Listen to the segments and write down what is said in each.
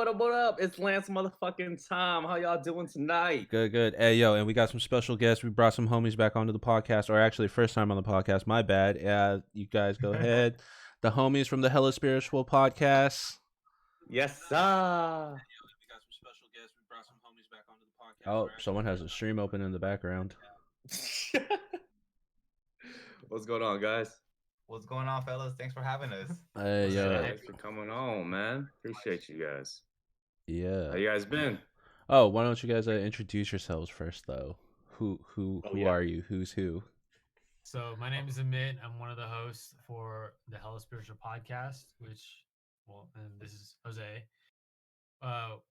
What up? It's Lance motherfucking Tom. How y'all doing tonight? Good. Hey, yo, and we got some special guests. We brought some homies back onto the podcast, or actually, first time on the podcast. My bad. You guys go ahead. The homies from the Hella Spiritual podcast. Yes, sir. We got some special guests. We brought some homies back onto the podcast. Oh, someone has a stream open in the background. What's going on, guys? What's going on, fellas? Thanks for having us. Hey, yo. Thanks for coming on, man. Appreciate you guys. Yeah. How you guys been? Oh, why don't you guys introduce yourselves first, though? Who yeah. are you? Who's who? So my name is Amit. I'm one of the hosts for the Hella Spiritual podcast, and this is Jose.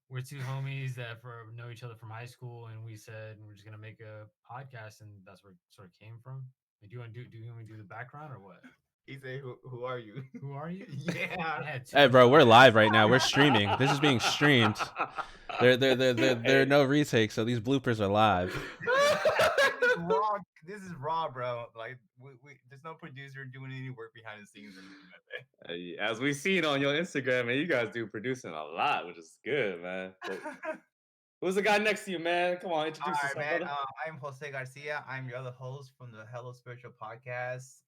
We're two homies that know each other from high school, and we said we're just gonna make a podcast, and that's where it sort of came from. Do you want to do the background or what? He said, "Who are you? Who are you?" Yeah. Hey, bro, we're live right now. We're streaming. This is being streamed. There are no retakes, so these bloopers are live. Raw. This is raw, bro. Like there's no producer doing any work behind the scenes or anything like that. As we seen on your Instagram, man, you guys do producing a lot, which is good, man. Who's the guy next to you, man? Come on, introduce yourself, man. brother. I'm Jose Garcia. I'm your other host from the Hello Spiritual podcast.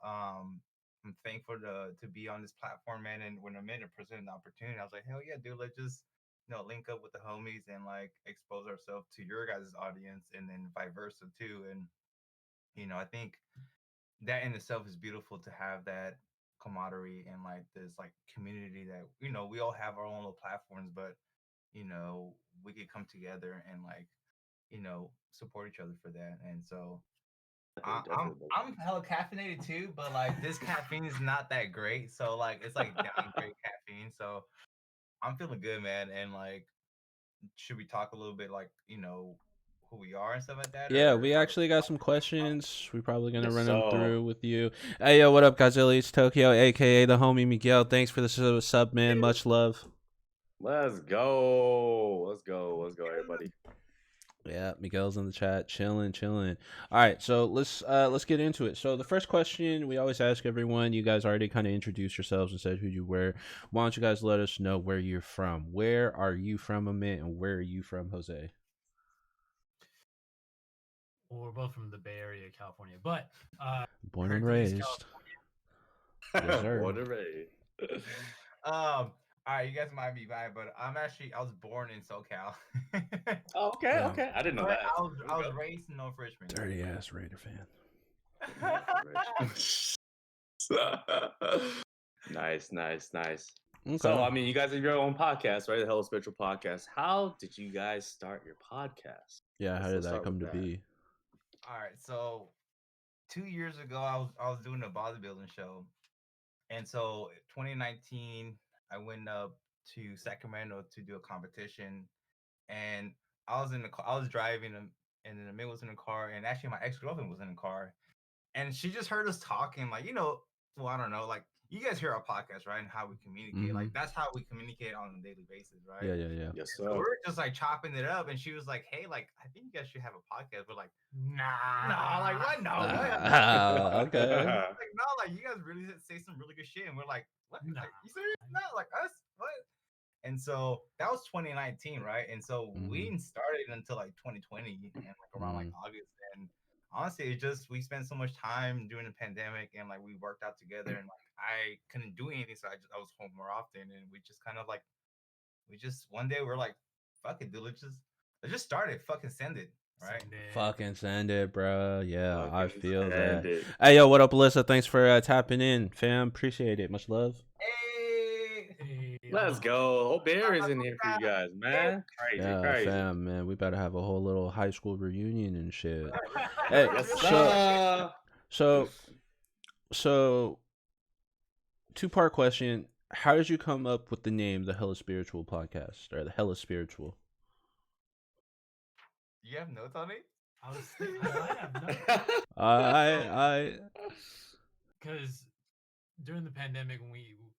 I'm thankful to be on this platform, man. And when Amanda presented the opportunity, I was like, hell yeah, dude, let's just link up with the homies and like expose ourselves to your guys' audience, and then vice versa too. And I think that in itself is beautiful to have that camaraderie and like this like community that we all have our own little platforms, but we could come together and like support each other for that. And so I'm hella caffeinated too, but like this caffeine is not that great, so like it's like downgrade caffeine. So I'm feeling good, man. And like, should we talk a little bit like who we are and stuff like that? Yeah, we actually got some questions. We're probably gonna run them So- through with you. Hey, yo, what up, Godzilla? It's Tokyo, aka the homie Miguel. Thanks for the sub, man. Much love. Let's go, everybody. Yeah, Miguel's in the chat, chilling. All right, so let's get into it. So the first question we always ask everyone, you guys already kind of introduced yourselves and said who you were. Why don't you guys let us know where you're from? Where are you from, Amit, and where are you from, Jose? Well, we're both from the Bay Area, California, but born and raised. Yes, sir. Born and raised. All right, you guys might be right, but I was born in SoCal. Okay. I didn't know that. I was raised in North Richmond. Dirty ass Raider fan. Nice. Okay. So, I mean, you guys have your own podcast, right? The Hello Spiritual Podcast. How did you guys start your podcast? Yeah, how did that come to be? All right, so 2 years ago, I was doing a bodybuilding show, and so 2019, I went up to Sacramento to do a competition, and I was driving, and then Amit was in the car, and actually my ex-girlfriend was in the car, and she just heard us talking, like well, I don't know, like you guys hear our podcast, right? And how we communicate, like that's how we communicate on a daily basis, right? Yeah. Yes, so we're just like chopping it up, and she was like, "Hey, like I think you guys should have a podcast." We're like, "Nah, like what? No, okay. Like no, like you guys really say some really good shit," and we're like, "What? Like, you serious? No, like us? What?" And so that was 2019, right? And so we didn't start it until like 2020 and like around like August. And honestly, we spent so much time during the pandemic, and like we worked out together, and like I couldn't do anything, so I was home more often, and we just kind of like one day we're like, fuck it, dude, let's just start it, fucking send it. Right? Fucking send it, bro. Yeah, I feel that. It. Hey, yo, what up, Alyssa? Thanks for tapping in, fam. Appreciate it. Much love. Hey, let's go. Whole bear is in here for you guys, man. Crazy. Fam, man. We better have a whole little high school reunion and shit. Hey, so, two-part question. How did you come up with the name, the Hella Spiritual Podcast, or the Hella Spiritual? You have notes on it? I because during the pandemic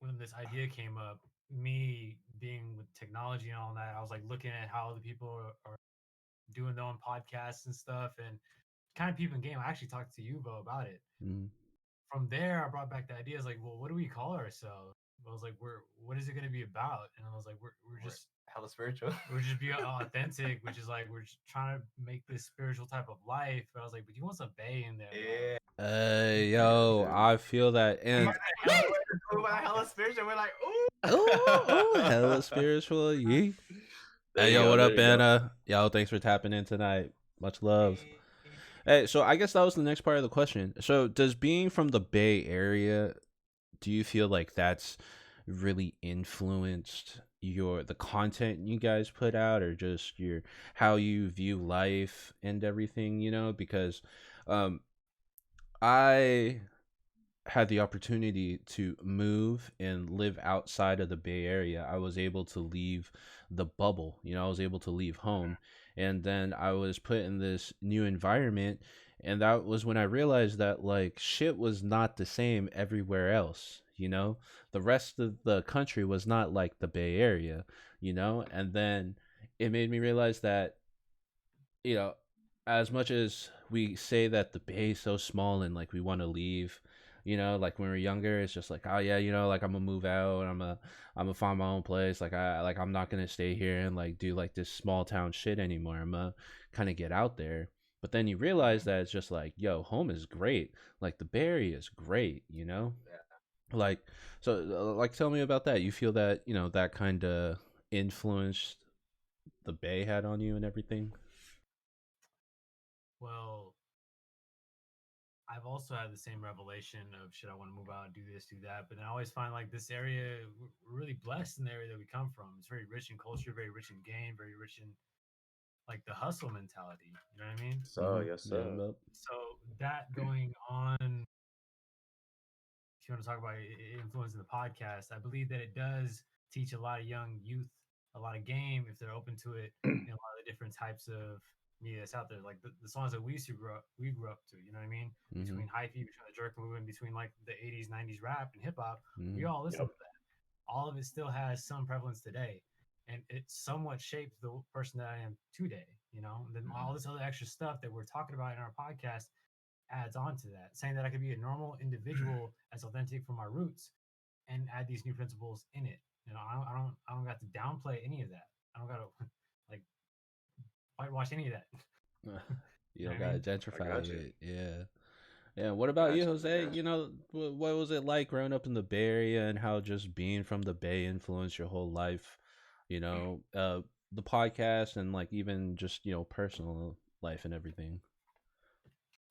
when this idea came up, me being with technology and all that, I was like looking at how other people are doing their own podcasts and stuff, and kind of peeping game. I actually talked to you, Bo, about it. From there, I brought back the idea. I was like, well, what do we call ourselves? I was like, what is it going to be about? And I was like, we're We're just hella spiritual. we're just being authentic, which is like we're just trying to make this spiritual type of life. But I was like, but you want some bay in there, Yeah. I got Yo, you. I feel that. We And were hella spiritual. We're like, ooh. ooh, hella spiritual. Yee. There Hey, you yo, go. what There up, you go. Anna? Yo, thanks for tapping in tonight. Much love. Hey. Hey, so I guess that was the next part of the question. So, does being from the Bay Area, do you feel like that's really influenced the content you guys put out, or just your how you view life and everything? Because um, I had the opportunity to move and live outside of the Bay Area. I was able to leave the bubble. I was able to leave home. And then I was put in this new environment. And that was when I realized that, like, shit was not the same everywhere else. The rest of the country was not like the Bay Area. And then it made me realize that, you know, as much as we say that the bay is so small and like we want to leave, like when we're younger, it's just like, oh yeah, like I'm gonna move out, I'm gonna find my own place. I'm not gonna stay here and like do like this small town shit anymore. I'm gonna kind of get out there. But then you realize that it's just like, yo, home is great. Like the Bay Area is great. Yeah. Like, so, like, tell me about that. You feel that, that kind of influenced the Bay had on you and everything? well, I've also had the same revelation of should I want to move out, do this, do that. But then I always find like this area, we're really blessed in the area that we come from. It's very rich in culture, very rich in game, very rich in like the hustle mentality. You know what I mean? So, yes, Yeah, sir. but So that going on, if you want to talk about influencing the podcast, I believe that it does teach a lot of young youth a lot of game if they're open to it, and a lot of the different types of media that's out there. Like the songs that we grew up to. You know what I mean? mm-hmm, Between hyphy, between the jerk movement, between like the '80s, '90s rap and hip hop, we mm-hmm, all listen Yep. to that. All of it still has some prevalence today, and it somewhat shaped the person that I am today. And then all this other extra stuff that we're talking about in our podcast adds on to that, saying that I could be a normal individual that's authentic from my roots and add these new principles in it. I don't got to downplay any of that. I don't got to like whitewash any of that. you You know don't what I gotta mean? I gentrify got you. it. Yeah. Yeah. What I about you, got you. I Jose? got you. What was it like growing up in the Bay Area and how just being from the Bay influenced your whole life? You know, uh, the podcast and like even just personal life and everything.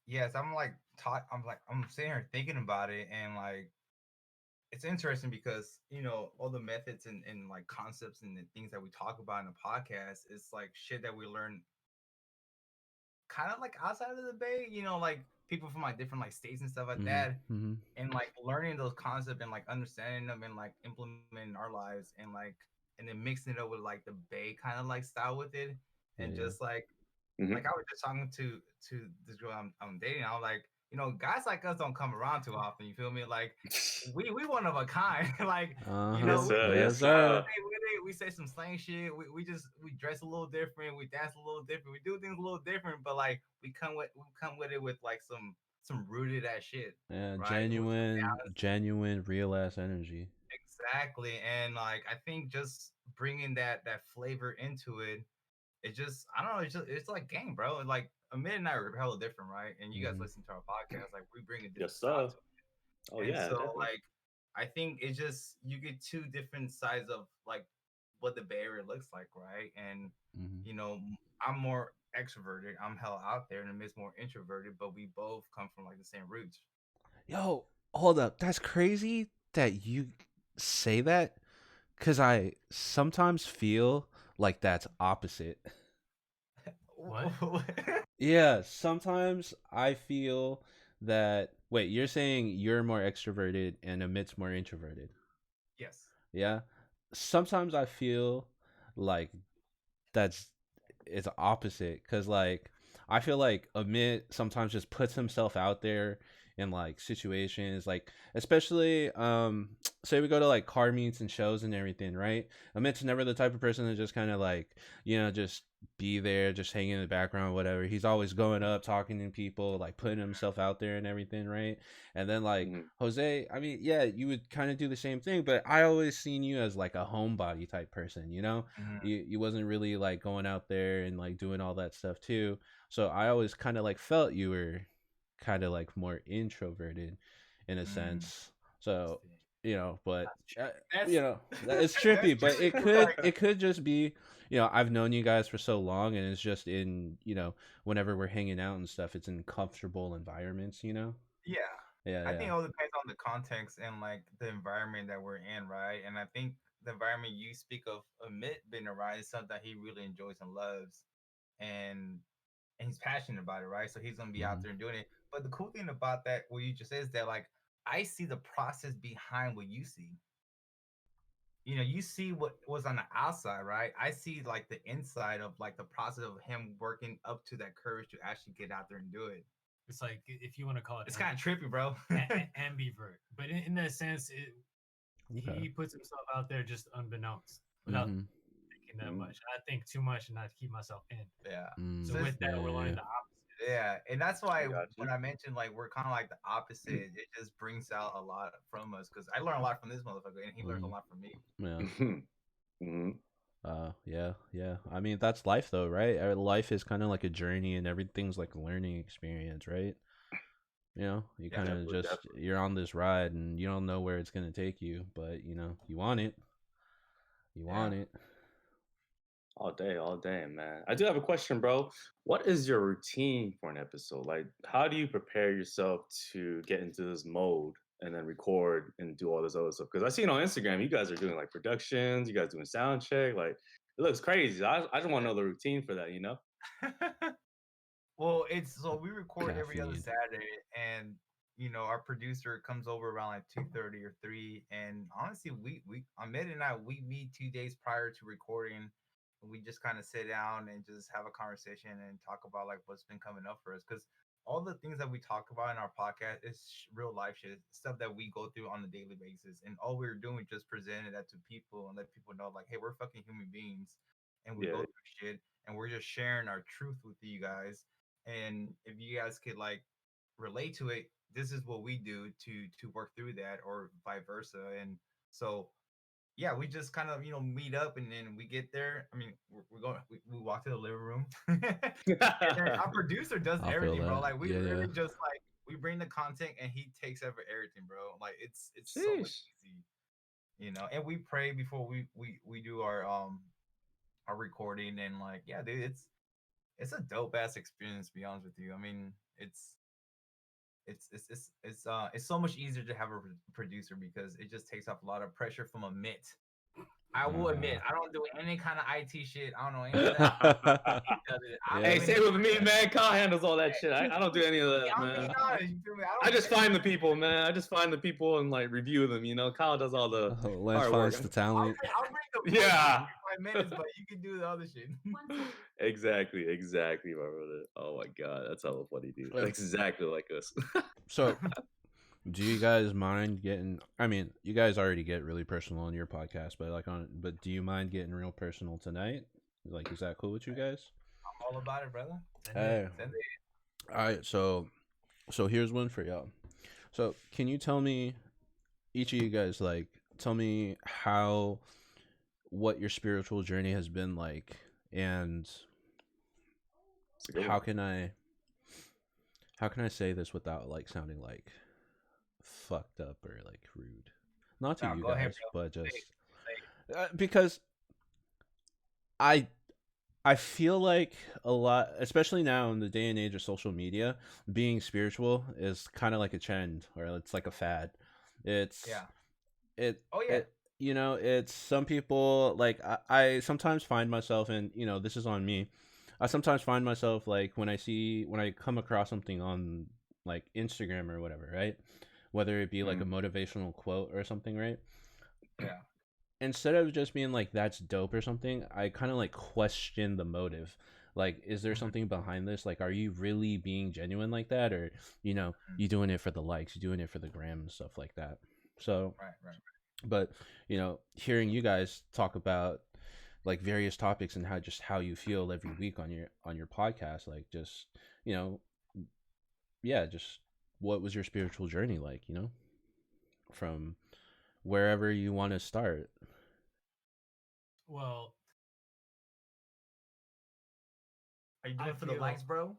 Yes, I'm like taught. I'm sitting here thinking about it, and like it's interesting because all the methods and like concepts and the things that we talk about in the podcast is like shit that we learn kind of like outside of the Bay. Like people from like different like states and stuff like Mm-hmm. that, Mm-hmm. and like learning those concepts and like understanding them and like implementing our lives and then mixing it up with like the Bay kind of like style with it, and Yeah. just like Hmm. I was just talking to this girl I'm dating. I was like, guys like us don't come around too often. You feel me? Like we one of a kind. Like Uh you huh. Yes, know, sir. Yes, Yes, sir. sir. we say some slang shit. We dress a little different. We dance a little different. We do things a little different. But like we come with it with like some rooted ass shit, Yeah. right? With some Genuine, real ass energy. exactly. And like I think just bringing that flavor into it, it just I don't know. It's like game, bro. And like Amid and I are hella different, right? And you guys Mm-hmm. listen to our podcast, like we bring a Yes, different side sir. to Oh, it. And yeah, so definitely. like I think it's just you get two different sides of like what the Bay Area looks like, right? And Mm-hmm. you know, I'm more extroverted. I'm hella out there, and Amid's more introverted. But we both come from like the same roots. Yo, hold up. That's crazy that you say that because I sometimes feel like that's opposite. What? Yeah, sometimes I feel that. Wait, you're saying you're more extroverted and Amit's more introverted? Yes. Yeah. Sometimes I feel like that's it's opposite because like I feel like Amit sometimes just puts himself out there in like situations, like especially say we go to like car meets and shows and everything, right? Amit's never the type of person to just kind of like, just be there, just hanging in the background, whatever. He's always going up, talking to people, like putting himself out there and everything, right? And then like Mhm. Jose, I mean, yeah, you would kind of do the same thing, but I always seen you as like a homebody type person, Mhm. you wasn't really like going out there and like doing all that stuff too. So I always kind of like felt you were kind of like more introverted in a Mm. sense. So, but uh, That's it's that's trippy, but trippy. it 'Cause, could like, it could just be, I've known you guys for so long, and it's just in, whenever we're hanging out and stuff, it's in comfortable environments. yeah, Yeah, I yeah. think it all depends on the context and like the environment that we're in, right? And I think the environment you speak of, Amit being around, is something that he really enjoys and loves, and he's passionate about it, right? So he's gonna be out Hmm. there and doing it. But the cool thing about that, what you just said, is that like I see the process behind what you see. You see what was on the outside, right? I see like the inside of like the process of him working up to that courage to actually get out there and do it. It's like if you want to call it It's kind of trippy, bro. ambivert, but in that sense, Okay. he puts himself out there just unbeknownst without Mm-hmm. thinking that Mhm. much. I think too much and not keep myself in. Yeah. So So Mm, it's, with that, we're yeah, learning the opposite. yeah, and that's why I got when you. I mentioned like we're kind of like the opposite, it just brings out a lot from us because I learn a lot from this motherfucker, and he learns a mm-hmm. lot from me. Yeah. Mhm. Yeah, yeah. I mean, that's life though, right? Life is kind of like a journey, and everything's like a learning experience, right? You Yeah. kind of Definitely, just definitely. you're on this ride, and you don't know where it's gonna take you, but you want it. You Yeah. want it. All day, man. I do have a question, bro. What is your routine for an episode? Like, how do you prepare yourself to get into this mode and then record and do all this other stuff? Because I seen on Instagram, you guys are doing like productions, you guys doing sound check. Like, it looks crazy. I just want to know the routine for that, you know? Well, it's so we record every other Caffeine. Saturday, and our producer comes over around like 2:30 or 3. And honestly, we Ahmed and I, we meet 2 days prior to recording. And we just kind of sit down and just have a conversation and talk about like what's been coming up for us, because all the things that we talk about in our podcast is real life shit, stuff that we go through on a daily basis, and all we're doing is just presenting that to people and let people know like, hey, we're fucking human beings, and we go Yeah. through shit, and we're just sharing our truth with you guys. And if you guys could like relate to it, this is what we do to work through that, or vice versa. And so yeah, we just kind of meet up, and then we get there. I mean, we're going, we walk to the living room, and then our producer does I'll feel everything, bro. that. Like we Yeah, yeah. really just like we bring the content and he takes over everything, bro. Like it's so much Sheesh. easy. And we pray before we do our recording. And like, yeah, dude, it's a dope ass experience, to be honest with you. I mean, it's so much easier to have a producer because it just takes off a lot of pressure from a mitt. I will admit, I don't do any kind of IT shit. I don't know any of that. He does it. I'm Hey, Yeah. doing same it. with me, man. Kyle handles all that shit. I don't do any of that, I'm being man. honest. You feel me? I I don't do just any find of the that people, shit. man. I just find the people and like review them. Kyle does all the Lance hard work. finds the talent. I'll bring the voice for Yeah. 5 minutes, but you can do the other shit. Exactly, my brother. Oh my god, that's hella funny, dude. Uh, That's exactly like us. So, do you guys mind getting? I mean, you guys already get really personal on your podcast, but do you mind getting real personal tonight? Like, is that cool with you guys? I'm all about it, brother. Hey, Send it. all right. So here's one for y'all. So, can you tell me, each of you guys, like, tell me what your spiritual journey has been like, and It's a good how one. can I say this without like sounding like fucked up or like rude? Not to No, you go ahead, guys, bro. but Say just it. Say because I I feel like a lot, especially now in the day and age of social media, being spiritual is kind of like a trend, or it's like a fad. it. It's Yeah. it Oh yeah. it it's some people like I sometimes find myself, and this is on me. I sometimes find myself like when I come across something on like Instagram or whatever, right? Whether it be like a Mhm. motivational quote or something, right? Yeah. Instead of just being like that's dope or something, I kind of like question the motive. Like, is there Mhm. something behind this? Like, are you really being genuine like that, or you doing it for the likes, you doing it for the gram and stuff like that? So, Right, right. but hearing you guys talk about like various topics and how you feel every week on your podcast, like just you know yeah, just what was your spiritual journey like, from wherever you want to start. Well, Are you I doing it for the feel likes, bro?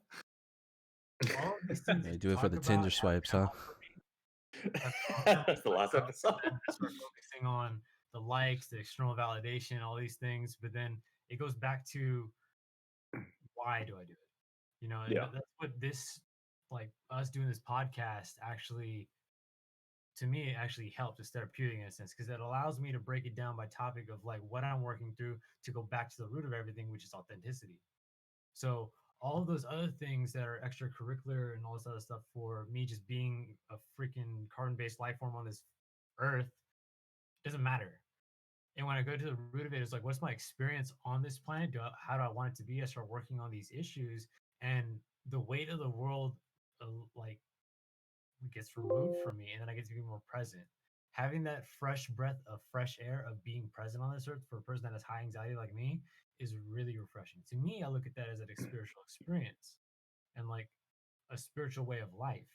all of these things They that do you it for talk the about Tinder have swipes, come huh? up for me. Have come up for me That's the when last episode. I start focusing on the likes, the external validation, all these things. But then it goes back to, why do I do it? And Yeah. that's what this, like us doing this podcast, actually, to me, it actually helps. It's therapeutic in a sense because it allows me to break it down by topic of like what I'm working through to go back to the root of everything, which is authenticity. So all of those other things that are extracurricular and all this other stuff, for me just being a freaking carbon-based life form on this earth, doesn't matter. And when I go to the root of it, it's like, what's my experience on this planet? How do I want it to be? I start working on these issues, and the weight of the world, uh, like, gets removed from me, and then I get to be more present. Having that fresh breath of fresh air of being present on this earth for a person that has high anxiety like me is really refreshing. To me, I look at that as a spiritual experience and like a spiritual way of life.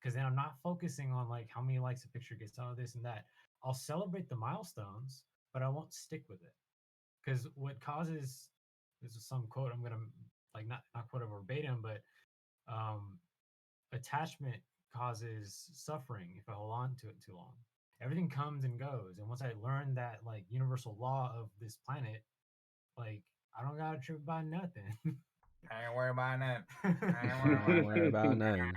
Because then I'm not focusing on like how many likes a picture gets, all this and that. I'll celebrate the milestones, but I won't stick with it. Because what causes, this is some quote I'm gonna, like, not quote it verbatim, but um attachment causes suffering if I hold on to it too long. Everything comes and goes. And once I learned that like universal law of this planet, like, I don't gotta trip about nothing. I ain't worried about that. I ain't worried I ain't worried about nothing.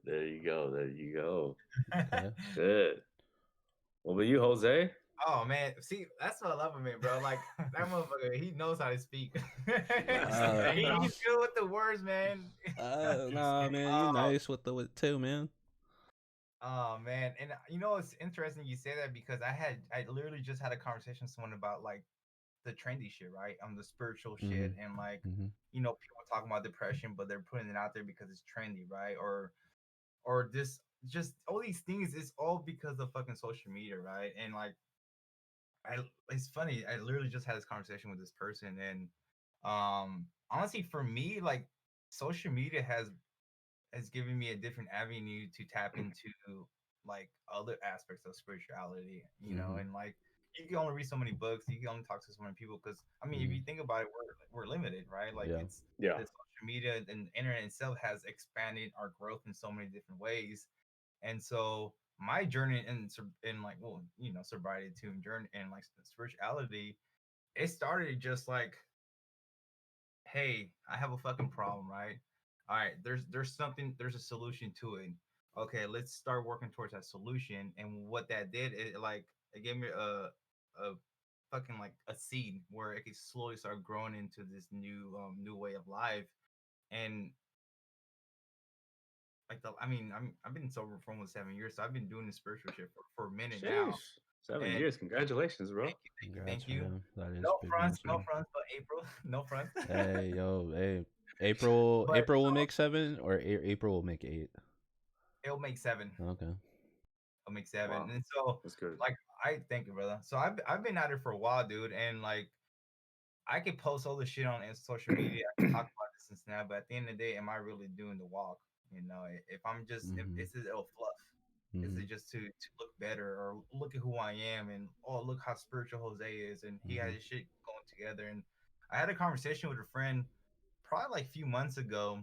There you go. There you go. about Okay. Shit. What about you, Jose? Oh man, see, that's what I love him, bro. Like that motherfucker, he knows how to speak. Uh, He's good with the words, man. nah, man, you Oh, nice with the too, man. oh man, and it's interesting you say that because I literally just had a conversation with someone about like the trendy shit, right? The spiritual Mm-hmm. shit, and like Mm-hmm. people talking about depression, but they're putting it out there because it's trendy, right? Or this, just all these things, it's all because of fucking social media, right? And like I it's funny. I literally just had this conversation with this person, and honestly, for me, like social media has given me a different avenue to tap into like other aspects of spirituality, Mm-hmm. and like you can only read so many books, you can only talk to so many people because I mean, if Mm-hmm. you think about it, we're limited, right? Like Yeah. it's Yeah. the social media and the internet itself has expanded our growth in so many different ways, and so my journey in like sobriety too and journey and like spirituality, it started just like, hey, I have a fucking problem, right? All right, there's a solution to it. Okay, let's start working towards that solution. And what that did, it gave me a fucking like a seed where it could slowly start growing into this new way of life. And like I mean, I've been sober for almost 7 years, so I've been doing this spiritual shit for a minute now. Sheesh. 7 And years. Congratulations, bro. thank Congrats, you. man. That is No big fronts, news, no man. fronts, but April, no fronts. Hey, yo, hey. April But April will make 7 or April will make 8. it'll make 7. Okay. I'll make 7. Wow. And so, That's good. like, I thank you, brother. So I've been at it for a while, dude. And like, I could post all this shit on social media. I can talk about this and snap, but at the end of the day, am I really doing the walk? If I'm just, if Mm-hmm. it's a little fluff, is Mm-hmm. it just to look better or look at who I am and oh look how spiritual Jose is and he has Mm-hmm. his shit going together. And I had a conversation with a friend probably like a few months ago,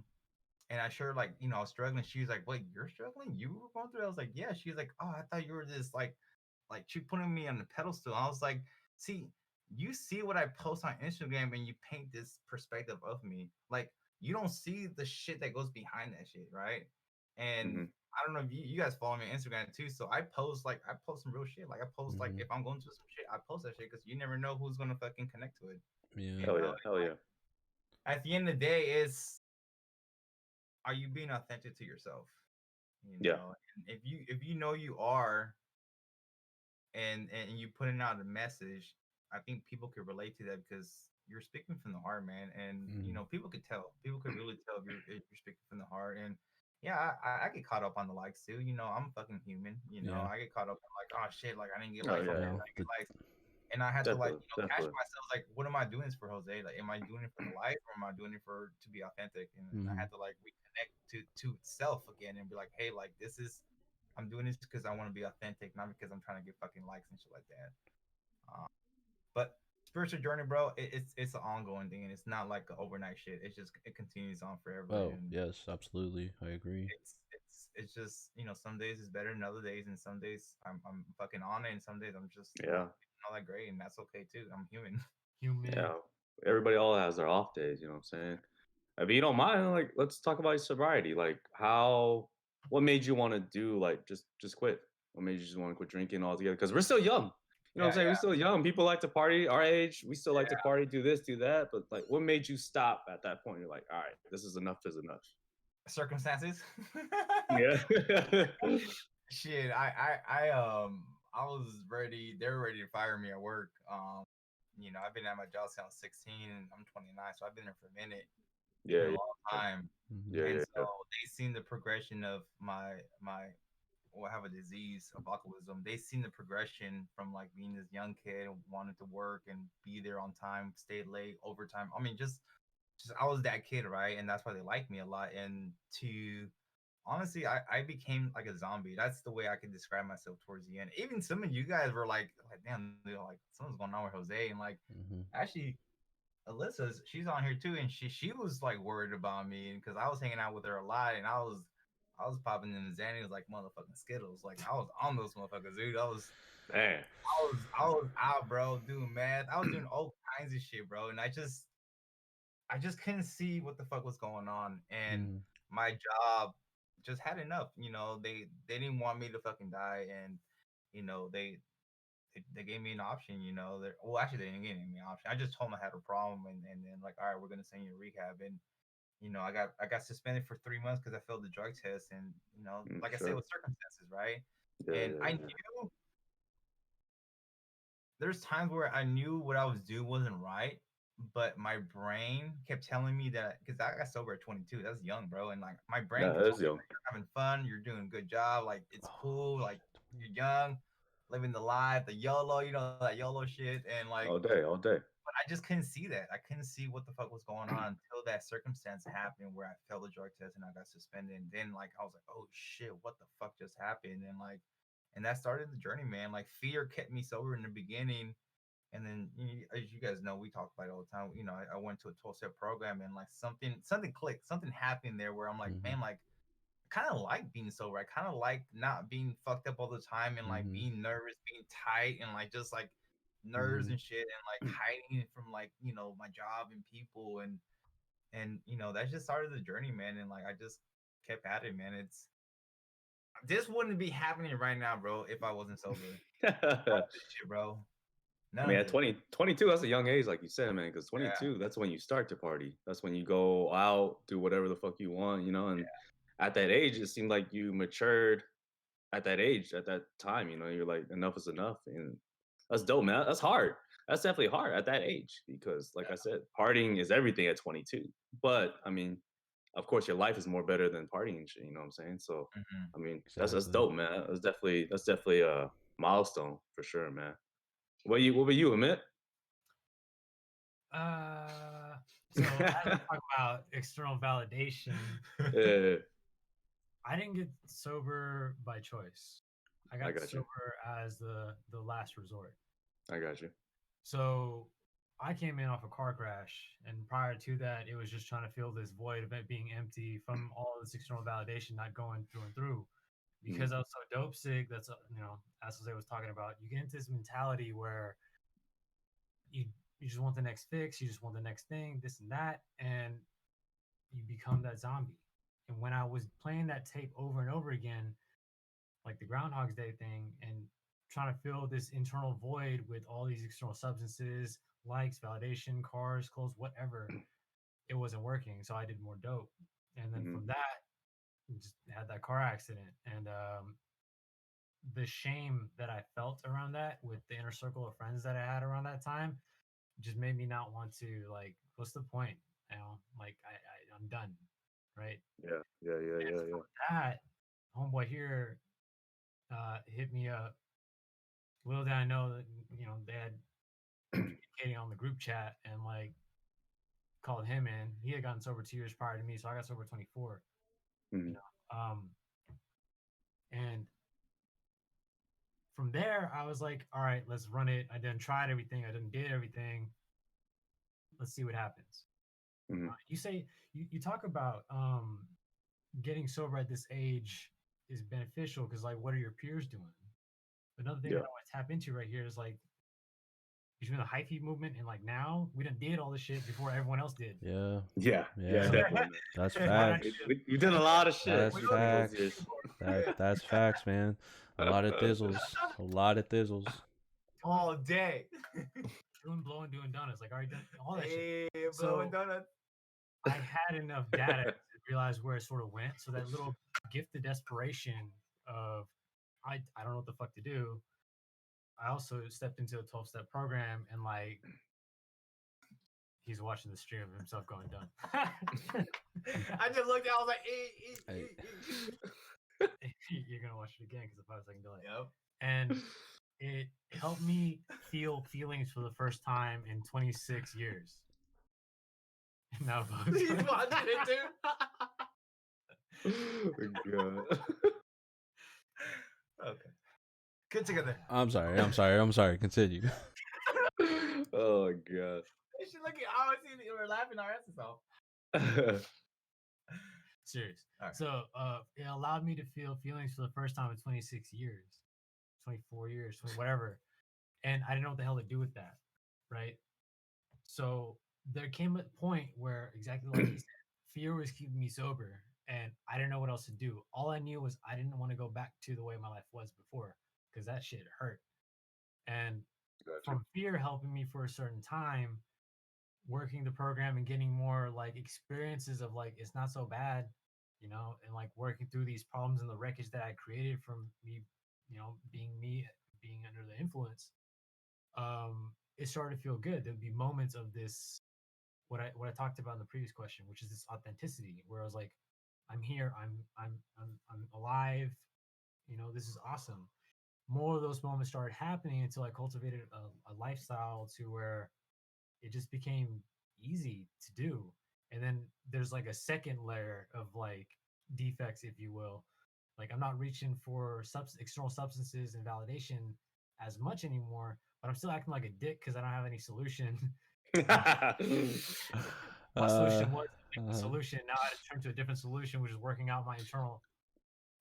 and I sure like, I was struggling. She was like, "Wait, you're struggling? You were going through it?" I was like, "Yeah." She was like, "Oh, I thought you were this like she putting me on the pedestal." I was like, "See, you see what I post on Instagram and you paint this perspective of me. Like you don't see the shit that goes behind that shit, right?" And Hmm. I don't know if you guys follow me on Instagram too. So I post some real shit. Like I post like Mm-hmm. if I'm going through some shit, I post that shit because you never know who's gonna fucking connect to it. Yeah. You Hell know, yeah. Hell yeah. at the end of the day, is are you being authentic to yourself? Yeah. And if you know you are, and you putting out a message, I think people could relate to that because you're speaking from the heart, man. And Mm-hmm. people could tell. People could really tell if you're speaking from the heart. And yeah, I get caught up on the likes too. I'm fucking human. Yeah. I get caught up in like, oh shit, like I didn't get Oh likes on yeah, this, Yeah. I didn't The, get likes. And I had to like, definitely, catch definitely. myself like, what am I doing this for, Jose? Like, am I doing it for the life or am I doing it for to be authentic? And I mm-hmm. had to like reconnect to itself again and be like, hey, like this is I'm doing this because I want to be authentic, not because I'm trying to get fucking likes and shit like that. Um, but spiritual journey, bro, it's an ongoing thing, and it's not like an overnight shit. It continues on forever, Oh, and yes, absolutely. I agree. it's just some days is better than other days, and some days I'm fucking on it, and some days I'm just Yeah, not that great, and that's okay too. I'm human. Human. yeah. Everybody all has their off days. You know what I'm saying? If you don't mind, like, let's talk about your sobriety. Like, what made you want to do, like, just quit? What made you just want to quit drinking altogether? Because we're still young. You know what I'm Yeah, saying? We're yeah, still young. People like to party our age. We still like to yeah. party, do this, do that. But like, what made you stop at that point? You're like, all right, this is enough. Is enough. Circumstances. Yeah. Shit, I was ready. They were ready to fire me at work. I've been at my job since I was 16, and I'm 29, so I've been there for a minute. It's Yeah, been a yeah, long time, Mm-hmm. yeah, and yeah, so yeah. they seen the progression of my. Well, I have a disease of alcoholism. They seen the progression from like being this young kid and wanted to work and be there on time, stay late, overtime. I mean, just I was that kid, right? And that's why they liked me a lot. And to honestly, I became like a zombie. That's the way I could describe myself towards the end. Even some of you guys were like damn, like something's going on with Jose. And like, Mm-hmm. actually, she's on here too, and she was like worried about me because I was hanging out with her a lot, and I was popping in the Xannies like motherfucking Skittles. Like I was on those motherfuckers, dude. Man. I was out, bro, doing math. I was doing all kinds of shit, bro, and I just couldn't see what the fuck was going on, and Mm-hmm. my job just had enough. They didn't want me to fucking die, and you know they they gave me an option. Well, actually, they didn't give me an option. I just told them I had a problem, and then like, all right, we're gonna send you to rehab, and I got suspended for 3 months because I failed the drug test, and like I said, Sure. with circumstances, right? Yeah, And yeah, I yeah. knew there's times where I knew what I was doing wasn't right, but my brain kept telling me that because I got sober at 22. That's young, bro. And like my brain Yeah, kept that telling is me young. like, you're having fun, you're doing a good job, like it's cool, like Oh, you're young, living the life, the YOLO, that YOLO shit, and like. All day, all day. But I just couldn't see that. I couldn't see what the fuck was going on until that circumstance happened where I failed the drug test and I got suspended. And then like I was like, oh shit, what the fuck just happened? And that started the journey, man. Like fear kept me sober in the beginning, and then as you guys know, we talk about it all the time. I went to a 12-step program, and like something clicked, something happened there where I'm like, mm-hmm. man, like I kind of like being sober. I kind of like not being fucked up all the time and like Mm-hmm. being nervous, being tight, and like just like nerves Mm-hmm. and shit, and like hiding it from like my job and people, and that just started the journey, man. And like I just kept at it, man. This wouldn't be happening right now, bro, if I wasn't sober. None of this shit, bro. I None mean, of at this. 20, 22, that's a young age, like you said, man, because Yeah, 22, that's when you start to party. That's when you go out, do whatever the fuck you want, and at that age, it seemed like you matured at that age, at that time, you're like, enough is enough. And that's dope, man. That's hard. That's definitely hard at that age because, like I said, partying is everything at 22. But, I mean, of course, your life is more better than partying and shit, you know what I'm saying? So, yeah. I mean, that's Exactly. dope, man. That's definitely a milestone for sure, man. What about you, Amit? Uh, so as we talk about external validation, Yeah, I didn't get sober by choice. I I got got you. sober as the last resort. I got you. So I came in off a car crash, and prior to that, it was just trying to fill this void of it being empty from all this external validation not going through and through. Mhm. Because I was so dope sick, that's as Jose was talking about, you get into this mentality where you you just want the next fix, you just want the next thing, this and that, and you become that zombie. And when I was playing that tape over and over again, like the Groundhog's Day thing, and trying to fill this internal void with all these external substances, likes, validation, cars, clothes, whatever, it wasn't working. So I did more dope. And then Mhm. from that, just had that car accident. And the shame that I felt around that with the inner circle of friends that I had around that time just made me not want to, like, what's the point? You know, like I'm done, right? Yeah, yeah, yeah, And yeah, so yeah. with that, homeboy here hit me up. Little did I know that, you know, they had been communicating on the group chat and like called him in. He had gotten sober 2 years prior to me, so I got sober 24. You Mhm, know, and from there I was like, all right, let's run it. I done tried everything. I done did everything. Let's see what happens. mhm. You say you talk about getting sober at this age is beneficial because like what are your peers doing? Another thing that Yeah, I want to tap into right here is like between the hyphy movement and like now we done did all this shit before everyone else did. Yeah, yeah, yeah, yeah, So definitely, man. that's why not facts. just We did a lot of shit That's We in don't need those facts. years. That's facts, man. A lot of thizzles. A lot of thizzles. all day. doing blowing, doing donuts, like already done all that shit. Hey, blowing So donuts. I had enough data to realize where it sort of went. So that little gift of desperation of I don't know what the fuck to do. I also stepped into a 12-step program and like he's watching the stream of himself going done. I just looked at. I was like, Hey. You're gonna watch it again because of 5 second delay. Yep. And it helped me feel feelings for the first time in 26 years. Now He's watching it too. God. Okay. Good together. I'm sorry. Continue. Oh God. They should look at. I always see we're laughing our asses off. Serious. All right. So it allowed me to feel feelings for the first time in 26 years, 24 years, whatever. And I didn't know what the hell to do with that. Right. So there came a point where, exactly like he said, fear was keeping me sober and I didn't know what else to do. All I knew was I didn't want to go back to the way my life was before because that shit hurt. And Gotcha. from fear helping me for a certain time, working the program and getting more like experiences of like it's not so bad, you know, and like working through these problems and the wreckage that I created from me, you know, being under the influence. It started to feel good. There'd be moments of this what I talked about in the previous question, which is this authenticity, where I was like, I'm here, I'm alive, you know, this is awesome. More of those moments started happening until I cultivated a lifestyle to where it just became easy to do. And then there's like a second layer of like defects, if you will. Like I'm not reaching for external substances and validation as much anymore, but I'm still acting like a dick because I don't have any solution. My uh, solution was the uh, solution. Now I had to turn to a different solution, which is working out my internal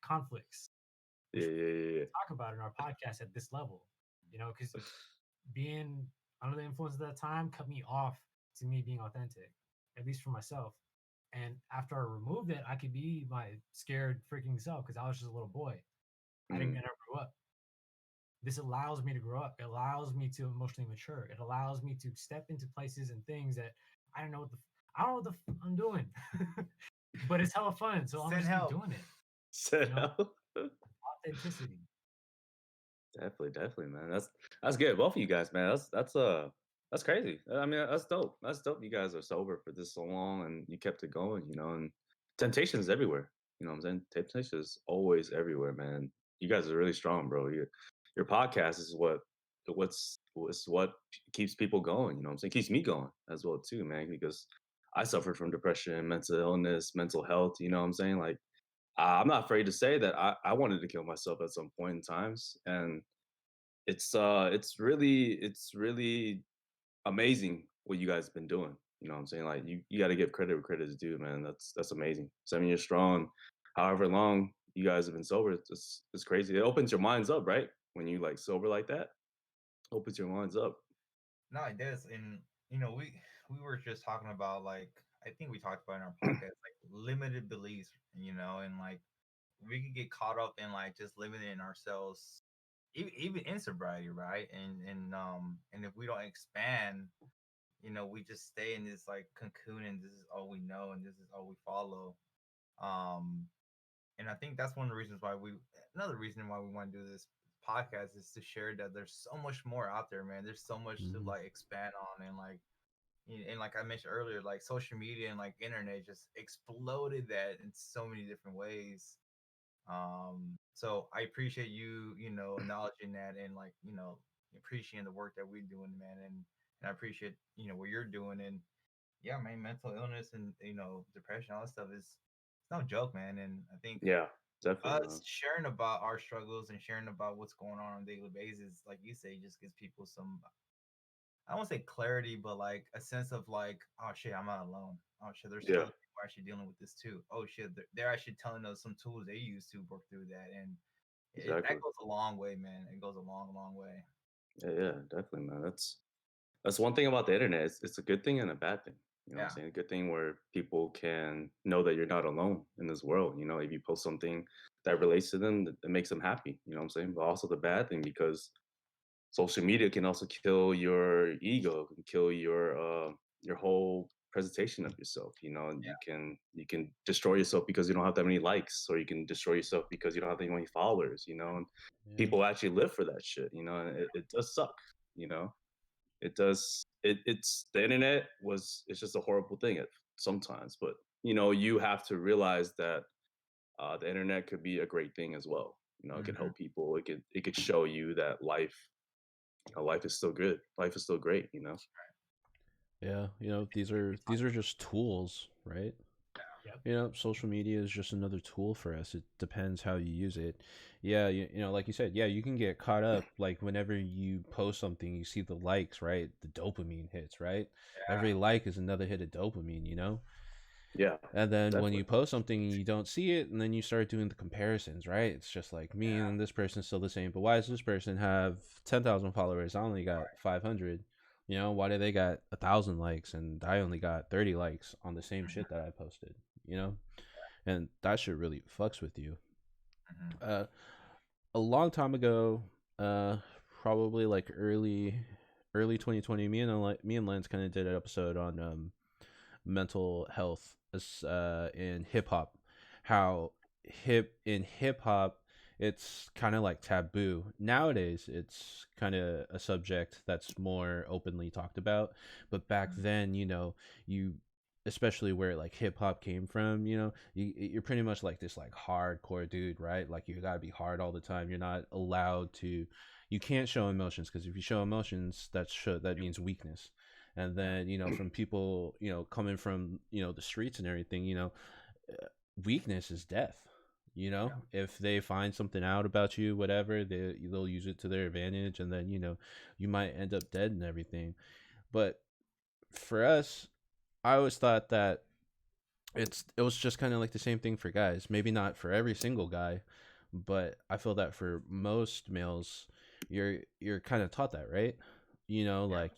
conflicts, Yeah, which we yeah, yeah. talk about in our podcast at this level. You know, because being under the influence at that time cut me off to me being authentic, at least for myself. And after I removed it, I could be my scared freaking self because I was just a little boy. I Mhm. never grew up. This allows me to grow up. It allows me to emotionally mature. It allows me to step into places and things that I don't know I don't know what I'm doing, but it's hella fun. So I'm Send just keep help. doing it. Set You know, out. authenticity. Definitely, definitely, man. That's good. Both of you guys, man. That's crazy. I mean, that's dope. That's dope. You guys are sober for this so long, and you kept it going. You know, and temptation is everywhere. You know what I'm saying? Temptation is always everywhere, man. You guys are really strong, bro. Your podcast is what keeps people going. You know what I'm saying? Keeps me going as well too, man. Because I suffered from depression, mental illness, mental health. You know what I'm saying? Like I'm not afraid to say that I wanted to kill myself at some point in times, and it's really amazing what you guys have been doing. You know what I'm saying? Like you got to give credit where credit is due, man. That's amazing. 7 years strong, however long you guys have been sober, it's crazy. It opens your minds up, right? When you like sober like that, opens your minds up. No, it does. And we were just talking about like I think we talked about in our podcast like limited beliefs, and like we could get caught up in like just limiting ourselves, even in sobriety, right? And if we don't expand, we just stay in this like cocoon, and this is all we know, and this is all we follow. Um, And I think that's one of the reasons why another reason why we want to do this podcast is to share that there's so much more out there, man. There's so much to Mhm. like expand on, and like and like I mentioned earlier, like social media and like internet just exploded that in so many different ways. So I appreciate you, acknowledging that, and like, appreciating the work that we're doing, man. And I appreciate, what you're doing. And yeah, man, mental illness and, depression, all that stuff is it's no joke, man. And I think Yeah, definitely, us man. sharing about our struggles and sharing about what's going on a daily basis, like you say, just gives people some, I don't want to say clarity, but like a sense of like, oh shit, I'm not alone. Oh shit, there's Yeah, other people actually dealing with this too. Oh shit, they're actually telling us some tools they use to work through that, and that exactly. goes a long way, man. It goes a long, long way. Yeah, definitely, man. That's one thing about the internet. It's a good thing and a bad thing. You know what I'm Yeah. saying? A good thing where people can know that you're not alone in this world. You know, if you post something that relates to them, that makes them happy. You know what I'm saying? But also the bad thing because social media can also kill your ego, can kill your whole presentation of yourself. You know, you can destroy yourself because you don't have that many likes, or you can destroy yourself because you don't have that many followers. You know, and Yeah. people actually live for that shit. You know, and it does suck. You know, it does. It's the internet was it's just a horrible thing at sometimes, but you know, you have to realize that the internet could be a great thing as well. You know, it can Hmm. help people. It could show you that life is still good. Life is still great, you know? Yeah, these are just tools, right? Yep. Social media is just another tool for us. It depends how you use it. Yeah, like you said, yeah, you can get caught up like whenever you post something, you see the likes, right? The dopamine hits, right? Every Yeah. like is another hit of dopamine. Yeah, And then when you definitely. post something and you don't see it, and then you start doing the comparisons, right? It's just like me Yeah. and this person's still the same, but why does this person have 10,000 followers? I only got 500. Why do they got 1,000 likes and I only got 30 likes on the same shit that I posted? You know, and that shit really fucks with you. Hmm. Uh, a long time ago, uh, probably like early 2020, me and Lance kind of did an episode on mental health in hip hop. How hip hop it's kind of like taboo nowadays. It's kind of a subject that's more openly talked about, but back then, you especially where like hip hop came from, you're pretty much like this like hardcore dude, right? Like you got to be hard all the time. You're not allowed to, you can't show emotions, because if you show emotions, that means weakness. And Yeah. then from people coming from the streets and everything, weakness is death. Yeah. If they find something out about you, whatever, they'll use it to their advantage, and then you might end up dead and everything. But for us, I always thought that it was just kind of like the same thing for guys. Maybe not for every single guy, but I feel that for most males, you're kind of taught that, right? Yeah. Like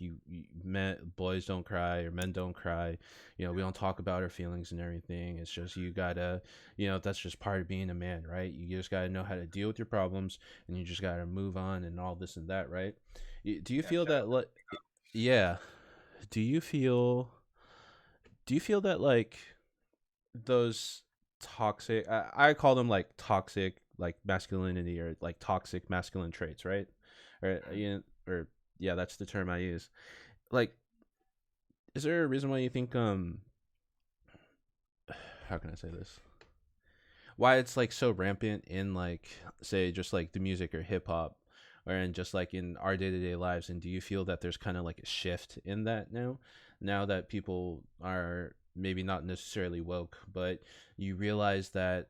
men, boys don't cry or men don't cry. We don't talk about our feelings and everything. It's just you gotta, that's just part of being a man, right? You just gotta know how to deal with your problems, and you just gotta move on and all this and that, right? Do you Yeah. feel Shut that? up. Yeah. Do you feel? Do you feel that like those toxic I call them like toxic like masculinity, or like toxic masculine traits, right? Or or yeah, that's the term I use. Like, is there a reason why you think how can I say this? Why it's like so rampant in, like, say just like the music or hip hop, or in just like in our day-to-day lives? And do you feel that there's kind of like a shift in that now that people are maybe not necessarily woke, but you realize that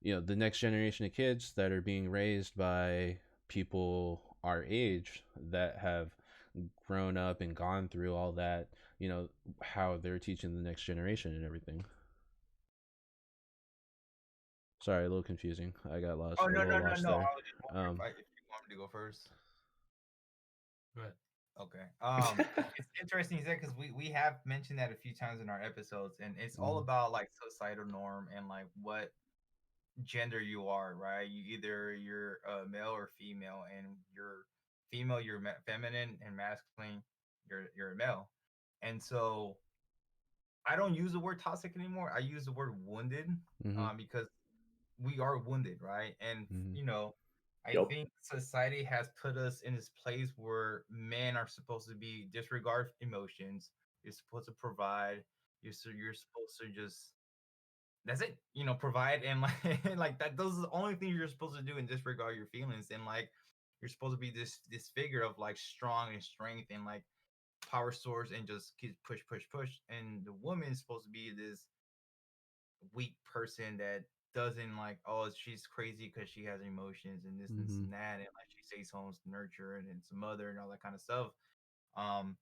the next generation of kids that are being raised by people our age that have grown up and gone through all that, how they're teaching the next generation and everything? Sorry, a little confusing. I got Oh lost, a no, little no, no, lost no. there. I was just wondering Um, if you want me to go first. But Okay. It's interesting you said, because we have mentioned that a few times in our episodes, and it's all mhm, about like societal norm and like what gender you are, right? You're male or female, and you're female, you're feminine, and masculine, you're a male. And so I don't use the word toxic anymore. I use the word wounded, mhm, because we are wounded, right? And Mhm. I Yup. think society has put us in this place where men are supposed to be disregard emotions. You're supposed to provide. You're supposed to just that's it. Provide and like like that. Those are the only things you're supposed to do and disregard your feelings. And like you're supposed to be this figure of like strong and strength and like power source and just keep push push push. And the woman is supposed to be this weak person that doesn't like, oh, she's crazy because she has emotions and this Mhm. and that, and like she stays home to nurture and it's a mother and all that kind of stuff. um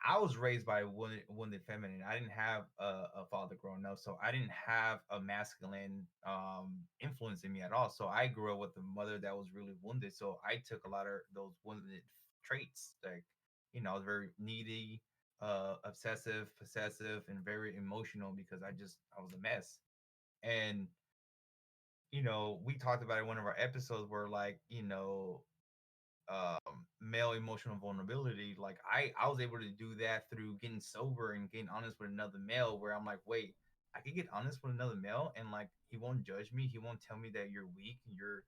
I was raised by a wounded feminine. I didn't have a father growing up, so I didn't have a masculine influence in me at all. So I grew up with a mother that was really wounded. So I took a lot of those wounded traits. Like, I was very needy, obsessive, possessive, and very emotional because I was a mess. And we talked about it in one of our episodes where like, male emotional vulnerability. Like I was able to do that through getting sober and getting honest with another male, where I'm like, wait, I can get honest with another male and like he won't judge me, he won't tell me that you're weak, you're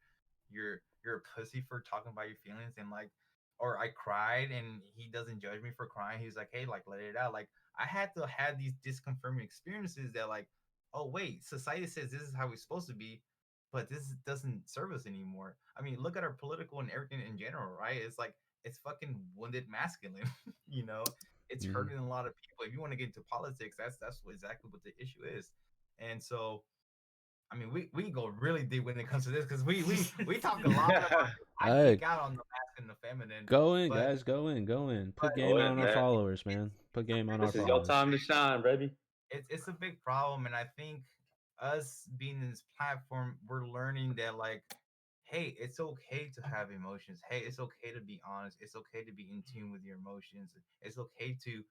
a pussy for talking about your feelings. And like, or I cried and he doesn't judge me for crying. He's like, hey, like let it out. Like I had to have these disconfirming experiences that like, oh wait, society says this is how we're supposed to be, but this doesn't serve us anymore. I mean, look at our political and everything in general, right? It's like it's fucking wounded masculine, you know. It's Mhm. hurting a lot of people. If you want to get into politics, exactly what the issue is. And so, I mean, we go really deep when it comes to this because we talk a lot about this. I Hey, geek out on the masculine and the feminine, go in, but guys. Go in. Go in. Put but game Go on ahead, our man. followers, it's man. Put a game on big our This is your followers. time to shine, baby. it's a big problem. And I think us being in this platform, we're learning that like, hey, it's okay to have emotions. Hey, it's okay to be honest. It's okay to be in tune with your emotions. It's okay to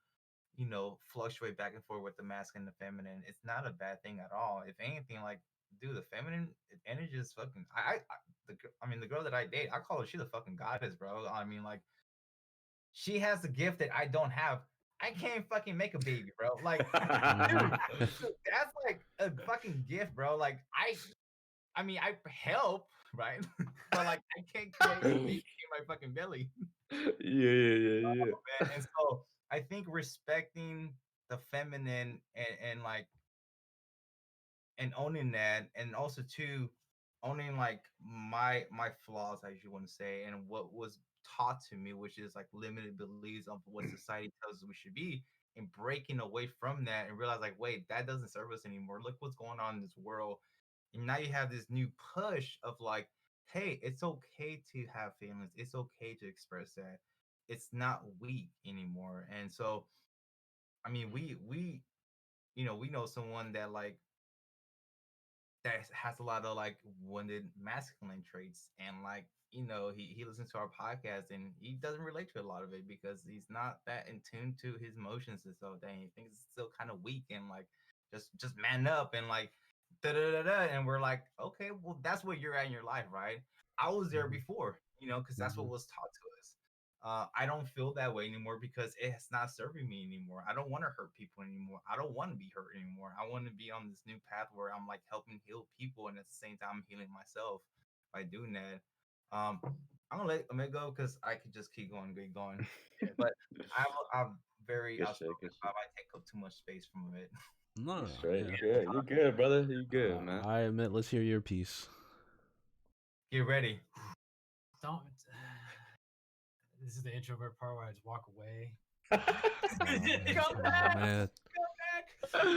fluctuate back and forth with the masculine and the feminine. It's not a bad thing at all. If anything, like, dude, the feminine energy is fucking. I mean, the girl that I date, I call her, she's a fucking goddess, bro. I mean, like, she has the gift that I don't have. I can't fucking make a baby, bro. Like, Mhm. dude, that's like a fucking gift, bro. Like, I mean, I help, right? But like, I can't create a baby in my fucking belly, Yeah. man. And so, I think respecting the feminine and like and owning that, and also too owning like my flaws, as you want to say, and what was taught to me, which is like limited beliefs of what society tells us we should be, and breaking away from that and realize like, wait, that doesn't serve us anymore. Look what's going on in this world. And now you have this new push of like, hey, it's okay to have feelings, it's okay to express that, it's not weak anymore. And so, I mean, we we know someone that like that has a lot of like wounded masculine traits, and like, he listens to our podcast and he doesn't relate to a lot of it because he's not that in tune to his emotions and so dang, he thinks it's still kind of weak and like just man up and like da da da da. And we're like, okay, well, that's what you're at in your life, right? I was there Mhm. before, because that's what Mhm. was taught to us. I don't feel that way anymore because it's not serving me anymore. I don't want to hurt people anymore. I don't want to be hurt anymore. I want to be on this new path where I'm like helping heal people and at the same time I'm healing myself by doing that. Um, I'm gonna let Omega go because I could just keep going. Yeah, but I'm very Good shit. outspoken Good shit. about I take up too much space from it. No, You no, straight. yeah. You're good, brother. You good, man. I admit. Let's hear your piece. Get ready. Don't. This is the introvert part where I just walk away. Oh man. Come Oh back, man. come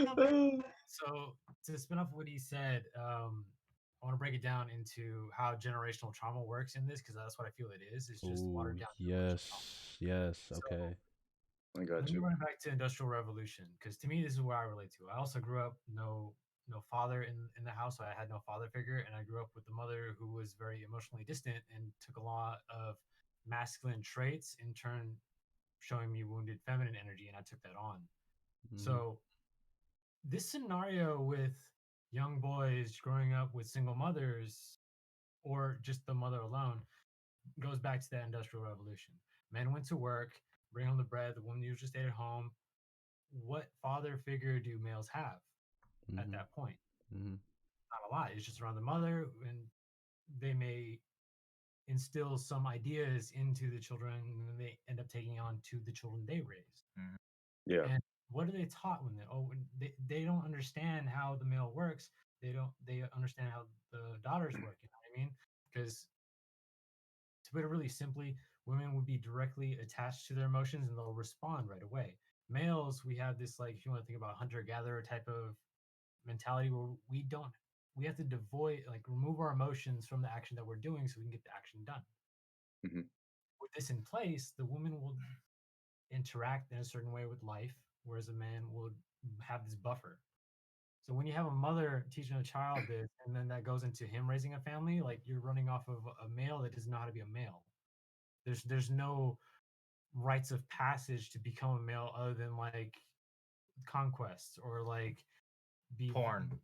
back, come back. So to spin off what he said, I want to break it down into how generational trauma works in this because that's what I feel it is. It's just Oh watered down generational trauma. yes. Yes. So Okay. I let got me you. run it back to Industrial Revolution because to me this is where I relate to. I also grew up no father in the house, so I had no father figure, and I grew up with a mother who was very emotionally distant and took a lot of masculine traits, in turn showing me wounded feminine energy, and I took that on. Mhm. So this scenario with young boys growing up with single mothers or just the mother alone goes back to that industrial revolution. Men went to work, bring home the bread, the woman usually stayed at home. What father figure do males have at Mhm. that point? Mhm. not a lot. It's just around the mother, and they may instill some ideas into the children, and then they end up taking on to the children they raise. Mhm. Yeah. And what are they taught when they don't understand how the male works? They understand how the daughters work. You know what I mean? Because to put it really simply, women would be directly attached to their emotions and they'll respond right away. Males, we have this, like, if you want to think about hunter gatherer type of mentality where we have to remove our emotions from the action that we're doing so we can get the action done. Mhm. With this in place, the woman will interact in a certain way with life, whereas a man would have this buffer. So when you have a mother teaching a child this, and then that goes into him raising a family, like you're running off of a male that doesn't know how to be a male. There's no rites of passage to become a male other than like conquest or like be Porn.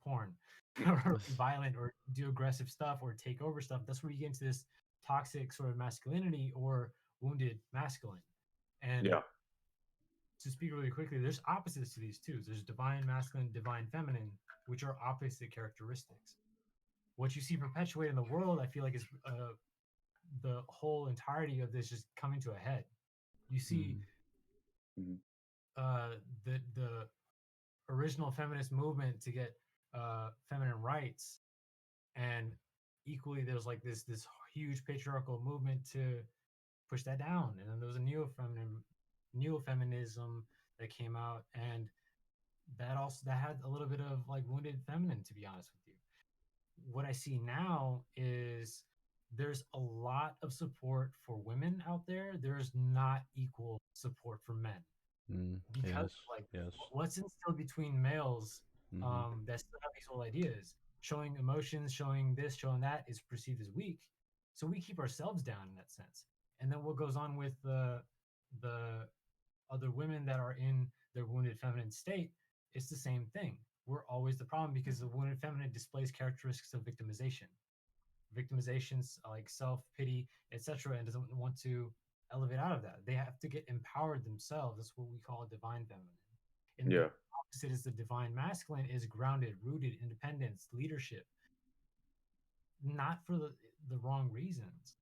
porn or be violent or do aggressive stuff or take over stuff. That's where you get into this toxic sort of masculinity or wounded masculine. And Yeah. to speak really quickly, there's opposites to these too. There's divine masculine, divine feminine, which are opposite characteristics. What you see perpetuated in the world, I feel like, is the whole entirety of this just coming to a head. You see Mhm. the original feminist movement to get feminine rights, and equally there's like this huge patriarchal movement to push that down. And then there was a neo-feminism that came out, and that had a little bit of like wounded feminine, to be honest with you. What I see now is there's a lot of support for women out there. There's not equal support for men because Yes. of, like, Yes. what's instilled between males Mm-hmm. that still have these old ideas. Showing emotions, showing this, showing that is perceived as weak. So we keep ourselves down in that sense. And then what goes on with the other women that are in their wounded feminine state, it's the same thing. We're always the problem because the wounded feminine displays characteristics of victimization. Victimizations like self-pity, etc., and doesn't want to elevate out of that. They have to get empowered themselves. That's what we call divine feminine. And the Yeah. opposite is the divine masculine is grounded, rooted, independence, leadership, not for the wrong reasons.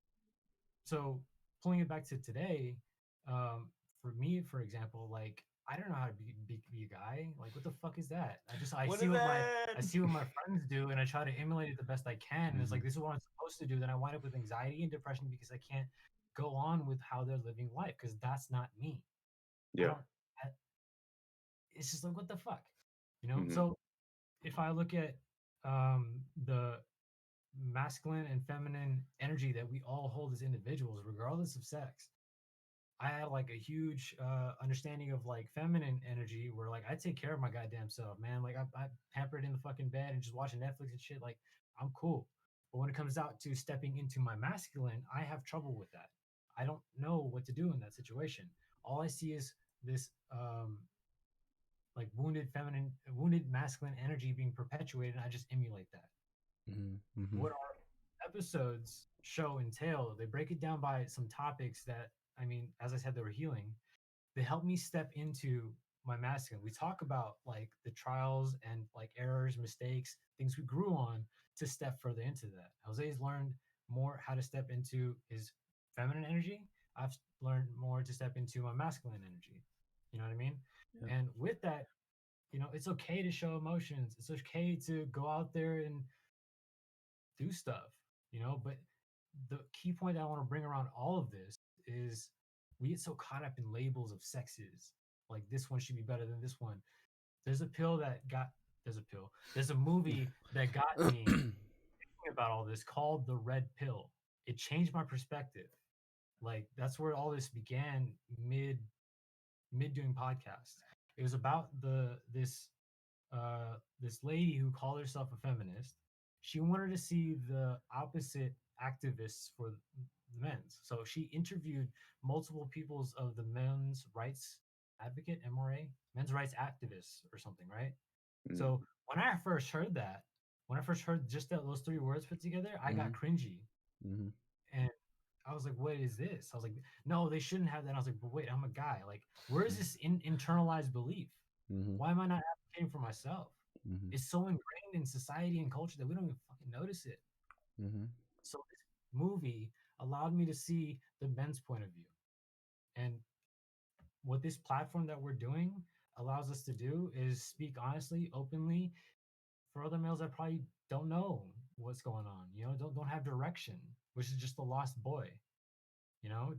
So pulling it back to today, for me, for example, like I don't know how to be a guy. Like, what the fuck is that? I What see is what that? I see what my friends do, and I try to emulate it the best I can. And it's like Mhm. this is what I'm supposed to do. Then I wind up with anxiety and depression because I can't go on with how they're living life because that's not me. I Yeah. don't. I, it's just like what the fuck, you know. Mhm. So if I look at the masculine and feminine energy that we all hold as individuals, regardless of sex, I have like a huge understanding of like feminine energy where like I take care of my goddamn self, man. Like I pampered in the fucking bed and just watching Netflix and shit. Like I'm cool. But when it comes out to stepping into my masculine, I have trouble with that. I don't know what to do in that situation. All I see is this like wounded masculine energy being perpetuated, and I just emulate that. Mm-hmm. What our episodes show entail, they break it down by some topics that, I mean, as I said, they were healing. They help me step into my masculine. We talk about like the trials and like errors, mistakes, things we grew on to step further into that. Jose's learned more how to step into his feminine energy. I've learned more to step into my masculine energy. You know what I mean? Yeah. And with that, it's okay to show emotions. It's okay to go out there and do stuff, but the key point that I want to bring around all of this is we get so caught up in labels of sexes. Like this one should be better than this one. There's a pill that got there's a pill. There's a movie that got me thinking about all this called The Red Pill. It changed my perspective. Like that's where all this began mid doing podcasts. It was about this lady who called herself a feminist. She wanted to see the opposite activists for the men's. So she interviewed multiple peoples of the men's rights advocate, MRA, men's rights activists or something, right? Mhm. So when I first heard just those three words put together, I got cringy. Mm-hmm. And I was like, what is this? I was like, no, they shouldn't have that. And I was like, but wait, I'm a guy. Like, where is this internalized belief? Mm-hmm. Why am I not advocating for myself? Mm-hmm. It's so ingrained in society and culture that we don't even fucking notice it. Mm-hmm. So this movie allowed me to see the men's point of view. And what this platform that we're doing allows us to do is speak honestly, openly for other males that probably don't know what's going on, don't have direction, which is just a lost boy,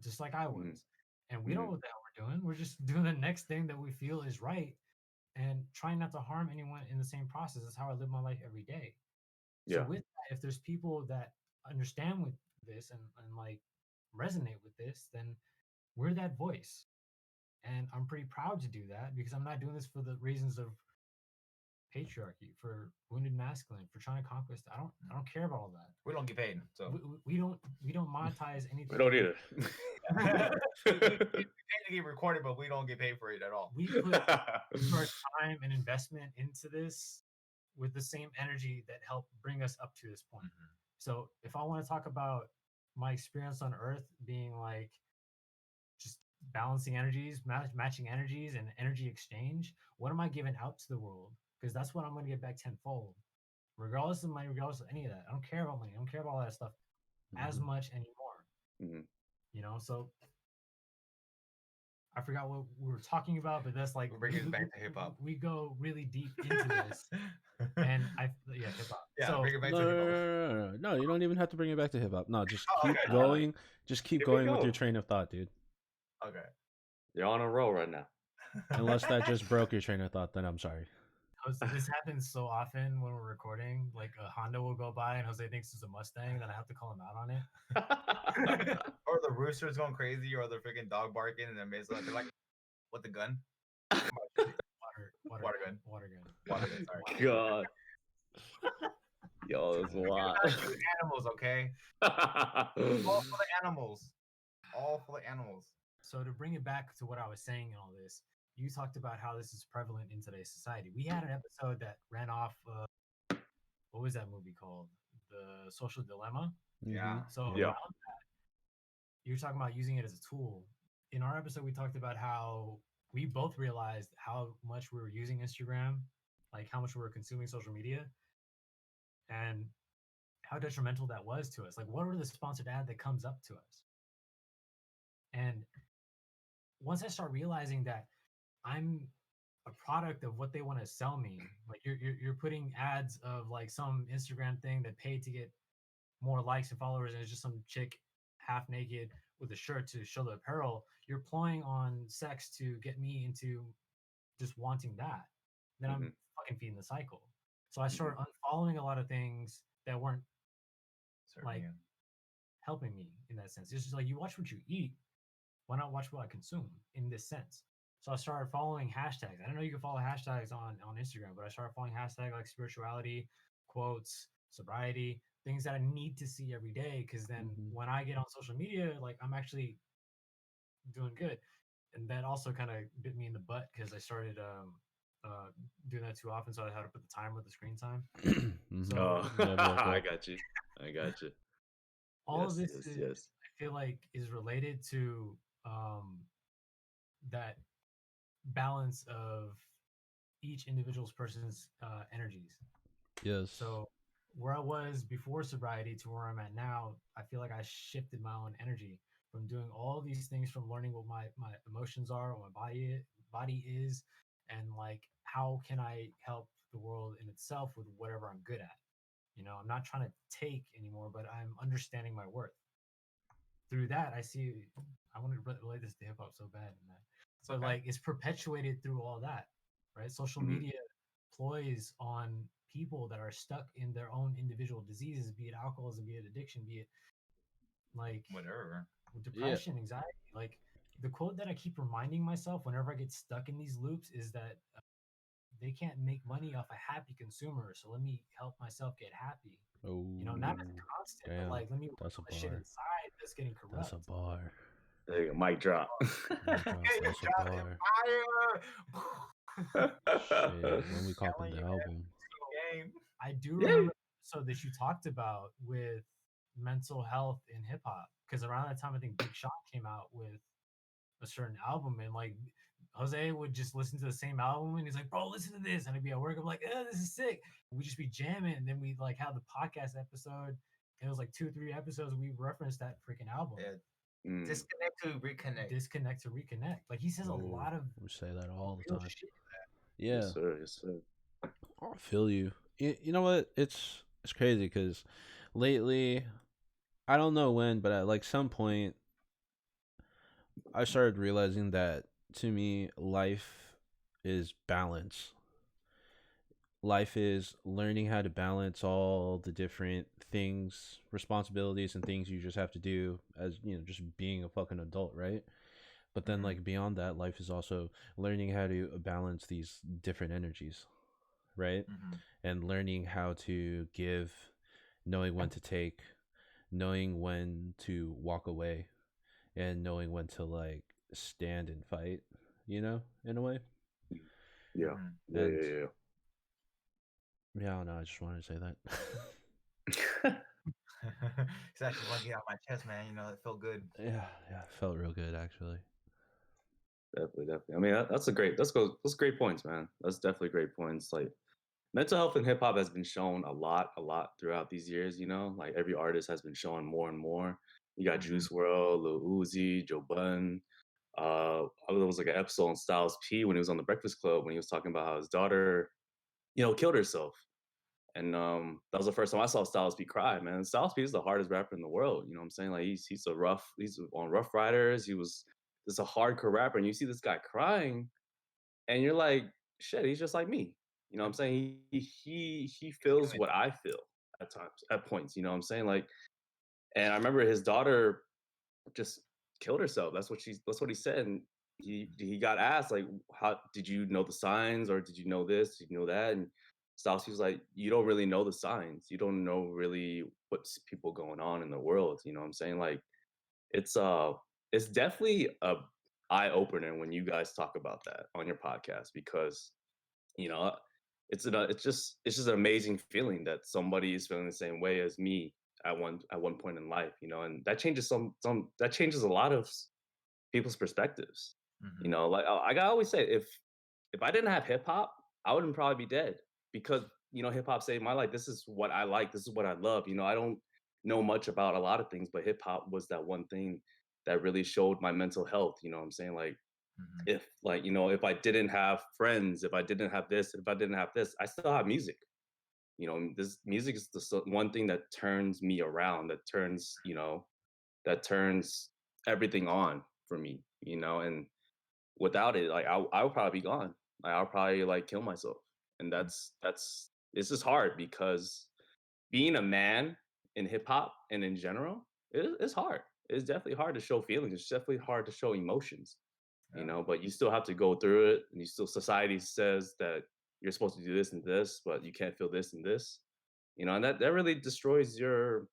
just like I Mhm. was. And we don't know Mhm. what the hell we're doing. We're just doing the next thing that we feel is right and trying not to harm anyone in the same process. That's how I live my life every day. So Yeah. with that, if there's people that understand with this and like resonate with this, then we're that voice. And I'm pretty proud to do that because I'm not doing this for the reasons of patriarchy, for wounded masculine, for trying to conquest. I don't care about all that. We don't get paid, so We don't monetize We anything. don't either. we pay to get recorded, but we don't get paid for it at all. We put our time and investment into this with the same energy that helped bring us up to this point. So if I want to talk about my experience on Earth being like just balancing energies, matching energies, and energy exchange, what am I giving out to the world? Because that's what I'm going to get back tenfold, regardless of money, regardless of any of that. I don't care about money. I don't care about all that stuff as Mhm. much anymore. Mhm. So I forgot what we were talking about, but that's like We're bringing it back to hip hop. We go really deep into this, and hip hop. Yeah, So bring it back No, to hip no, hop. no, no, no, no, you don't even have to bring it back to hip hop. No, just Oh, keep okay. going. Just keep Here we going with your go. train of thought, dude. Okay. You're on a roll right now. Unless that just broke your train of thought, then I'm sorry. this happens so often when we're recording. Like a Honda will go by and Jose thinks it's a Mustang, then I have to call him out on it. Or the rooster's going crazy, or the freaking dog barking, and then basically they're like, "What the gun? Water gun. Water gun. Sorry. God. Yo, that's wild. Use animals, okay? All for the animals. All for the animals. So to bring it back to what I was saying and all this, you talked about how this is prevalent in today's society. We had an episode that ran off. What was that movie called? The Social Dilemma. Yeah. So Yeah. around that, you're talking about using it as a tool. In our episode, we talked about how we both realized how much we were using Instagram, like how much we were consuming social media, and how detrimental that was to us. Like, what are the sponsored ad that comes up to us? And once I start realizing that I'm a product of what they want to sell me, like you're putting ads of like some Instagram thing that paid to get more likes and followers, and it's just some chick half naked with a shirt to show the apparel. You're ploying on sex to get me into just wanting that. Then I'm Mhm. fucking feeding the cycle. So I started unfollowing a lot of things that weren't like helping me in that sense. It's just like you watch what you eat. Why not watch what I consume in this sense? So I started following hashtags. I don't know you can follow hashtags on Instagram, but I started following hashtags like spirituality, quotes, sobriety, things that I need to see every day. Because then when I get on social media, like I'm actually doing good. And that also kind of bit me in the butt because I started doing that too often. So I had to put the timer with the screen time. So Oh, I got you. all of Yes, this yes, is, yes. I feel like, is related to that balance of each individual's person's energies. Yes. So where I was before sobriety to where I'm at now, I feel like I shifted my own energy from doing all these things, from learning what my emotions are, what my body is, and like how can I help the world in itself with whatever I'm good at. I'm not trying to take anymore, but I'm understanding my worth. Through that, I want to relate this to hip hop so bad, man. So like it's perpetuated through all that, right? Social Mhm. media ploys on people that are stuck in their own individual diseases, be it alcoholism, be it addiction, be it like Whatever. depression, anxiety. Like the quote that I keep reminding myself whenever I get stuck in these loops is that they can't make money off a happy consumer, so let me help myself get happy. Oh, Not as a constant, damn, but like let me work that's a on the shit bar. inside that's getting corrupt. That's a bar. There you go. Mic drop. Mic drop, that's a bar. Shit, when we copping the album. I do remember so that you talked about with mental health in hip hop, because around that time I think Big Sean came out with a certain album, and like Jose would just listen to the same album and he's like, bro, listen to this. And I'd be at work. I'm like, this is sick. And we'd just be jamming. And then we like have the podcast episode. It was like 2-3 episodes. We referenced that freaking album. Yeah. Mm. Disconnect to reconnect. Disconnect to reconnect. Like he says a Ooh, lot of we say that all the real time. shit. Yeah, Yes, sir. Yes, sir. I feel you. You know what? It's crazy because lately, I don't know when, but at like some point, I started realizing that to me, life is balance. Life is learning how to balance all the different things, responsibilities, and things you just have to do as just being a fucking adult, right? But then, Mhm. like, beyond that, life is also learning how to balance these different energies, right? Mhm. And learning how to give, knowing when to take, knowing when to walk away, and knowing when to, like, stand and fight, in a way. Yeah. Mhm. Yeah. And Yeah. yeah, I don't know. I just wanted to say that. Yeah. It's actually want to get out my chest, man. It felt good. Yeah, it felt real good, actually. Definitely, definitely. I mean, that's great points, man. That's definitely great points. Like mental health in hip hop has been shown a lot throughout these years. Like every artist has been showing more and more. You got Mhm. Juice World, Lil Uzi, Joe Budden. There was like an episode on Styles P when he was on the Breakfast Club when he was talking about how his daughter, killed herself. And that was the first time I saw Styles P cry, man. Styles P is the hardest rapper in the world. You know what I'm saying? Like he's on Rough Riders. He was just a hardcore rapper, and you see this guy crying, and you're like, shit, he's just like me. You know what I'm saying? He It's feels human. what I feel at times, at points. You know what I'm saying? Like, and I remember his daughter just killed herself. That's what he said. And he got asked like, how did you know the signs, or did you know this? Did you know that? And Stassi was like, you don't really know the signs. You don't know really what's people going on in the world. You know what I'm saying? Like it's uh it's definitely a eye opener when you guys talk about that on your podcast because you know it's just an amazing feeling that somebody is feeling the same way as me at one point in life, and that changes some that changes a lot of people's perspectives. Mhm. Like I always say, if I didn't have hip hop, I wouldn't probably be dead because hip hop saved my life. This is what I like. This is what I love. I don't know much about a lot of things, but hip hop was that one thing that really showed my mental health. You know what I'm saying? Like Mhm. if if I didn't have friends, if I didn't have this, if I didn't have this, I still have music. This music is the one thing that turns me around, that turns everything on for me, and without it, like I would probably be gone. Like I'll probably like kill myself. And Mhm. that's this is hard because being a man in hip hop and in general, it's hard. It's definitely hard to show feelings. It's definitely hard to show emotions, Yeah. but you still have to go through it. And you still, society says that you're supposed to do this and this, but you can't feel this and this, and that really destroys your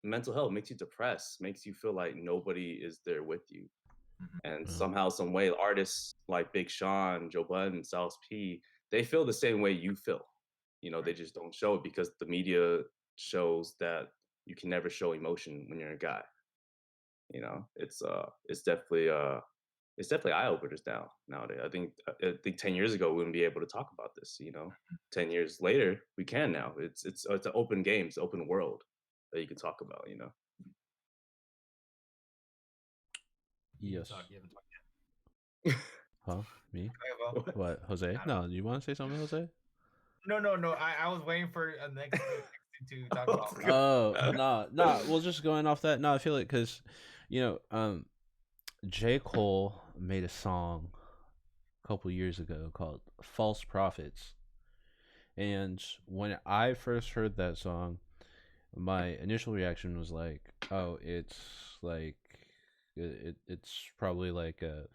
mental health, makes you depressed, makes you feel like nobody is there with you. Mhm. And Yeah. somehow, some way, artists like Big Sean, Joe Budden, Styles P, they feel the same way you feel. They Right. just don't show it because the media shows that you can never show emotion when you're a guy. It's definitely eye openers nowadays. I think 10 years ago we wouldn't be able to talk about this. 10 years later we can now. It's an open game, it's an open world that you can talk about. You can Yes. talk. You haven't talked Huh? Me? Okay, well, What? What? Jose? I don't No, you want to say something, Jose? No. I was waiting for next thing to talk Oh, about. Oh, nah. Well, just going off that. No, I feel like because, J. Cole made a song a couple years ago called "False Prophets," and when I first heard that song, my initial reaction was like, "Oh, it's like it's probably like a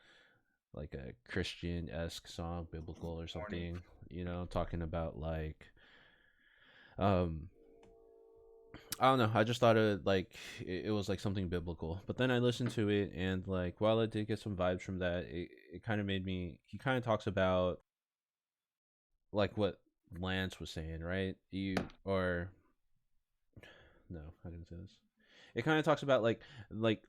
Christian esque song, biblical or Warning. something." Talking about like um I don't know. I just thought it was like something biblical. But then I listened to it, and like while I did get some vibes from that, it kind of made me. He kind of talks about like what Lance was saying, right? You or no, I didn't say this. It kind of talks about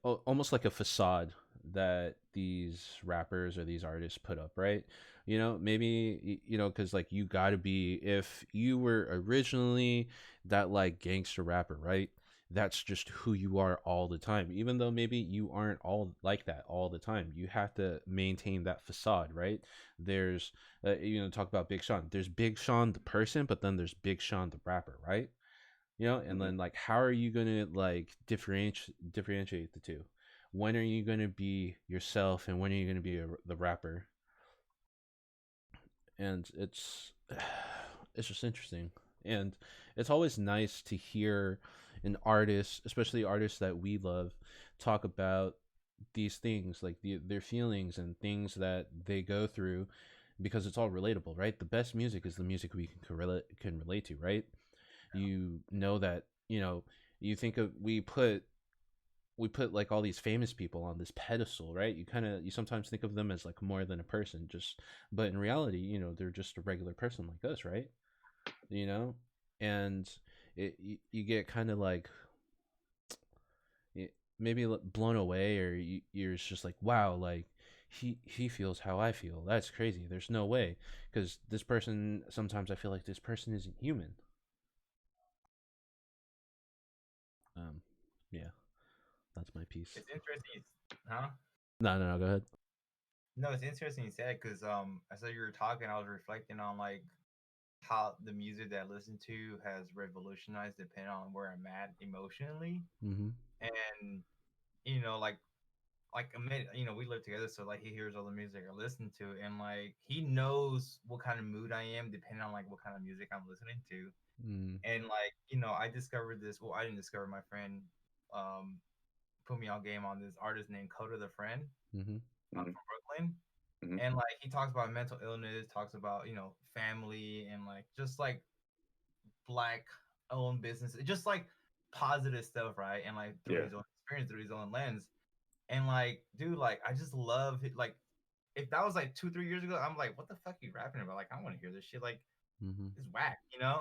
almost like a facade, that these rappers or these artists put up, right? You know, maybe because like you got to be, if you were originally that like gangster rapper, right? That's just who you are all the time. Even though maybe you aren't all like that all the time, you have to maintain that facade, right? There's talk about Big Sean. There's Big Sean the person, but then there's Big Sean the rapper, right? And then like how are you gonna like differentiate the two? When are you gonna be yourself, and when are you gonna be the rapper? And it's just interesting, and it's always nice to hear an artist, especially artists that we love, talk about these things, like their feelings and things that they go through, because it's all relatable, right? The best music is the music we can relate to, right? You know that, you think of, we put like all these famous people on this pedestal, right? You sometimes think of them as like more than a person, just, but in reality, they're just a regular person like us, right? you know and you get kind of like, maybe blown away, or you're just like, wow, like he feels how I feel. That's crazy. There's no way, because this person, sometimes I feel like this person isn't human. Yeah, that's my piece. It's interesting, huh? No, go ahead. No, it's interesting you said, because as you were talking, I was reflecting on like how the music that I listen to has revolutionized depending on where I'm at emotionally. Mm-hmm. And like Amit, we live together, so like he hears all the music I listen to, and like he knows what kind of mood I am depending on like what kind of music I'm listening to. Mm-hmm. And like, I discovered this. Well, I didn't discover, my friend um put me on game on this artist named Coda the Friend, Mm-hmm. from Brooklyn. Mhm. And like he talks about mental illness, talks about family, and like just like black owned business, just like positive stuff, right? And like through Yeah. his own experience, through his own lens. And like, dude, like I just love it. Like if that was like 2-3 years ago, I'm like, what the fuck are you rapping about? Like I want to hear this shit. Like Mm-hmm. it's whack,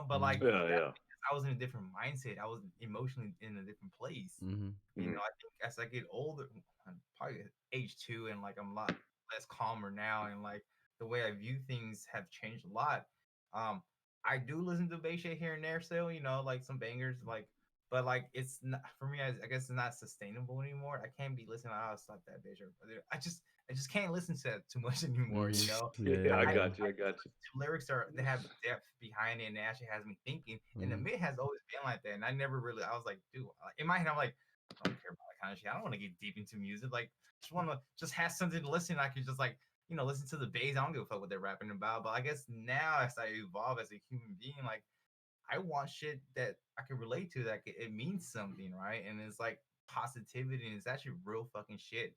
But like Yeah. that's Yeah. because I was in a different mindset. I was emotionally in a different place. Mm-hmm. Mhm. I think as I get older, I'm probably age two, and like I'm a lot less calmer now, and like the way I view things have changed a lot. Um, I do listen to bass shit here and there still, like some bangers, like, but like it's not for me. I guess it's not sustainable anymore. I can't be listening. Oh, stop that bitch. I just can't listen to that too much anymore. Mm-hmm. Yeah. I Yeah. got you. I got you. Lyrics they have depth behind it, and it actually has me thinking. And the Mm-hmm. mid has always been like that, and I never really. I was like, dude, in my head, I'm like, I don't care about that kind of shit. I don't want to get deep into music. Like, just want to just have something to listen. I could just like listen to the bass. I don't give a fuck what they're rapping about. But I guess now, as I evolve as a human being, like I want shit that I can relate to. That it means something, right? And it's like positivity, and it's actually real fucking shit.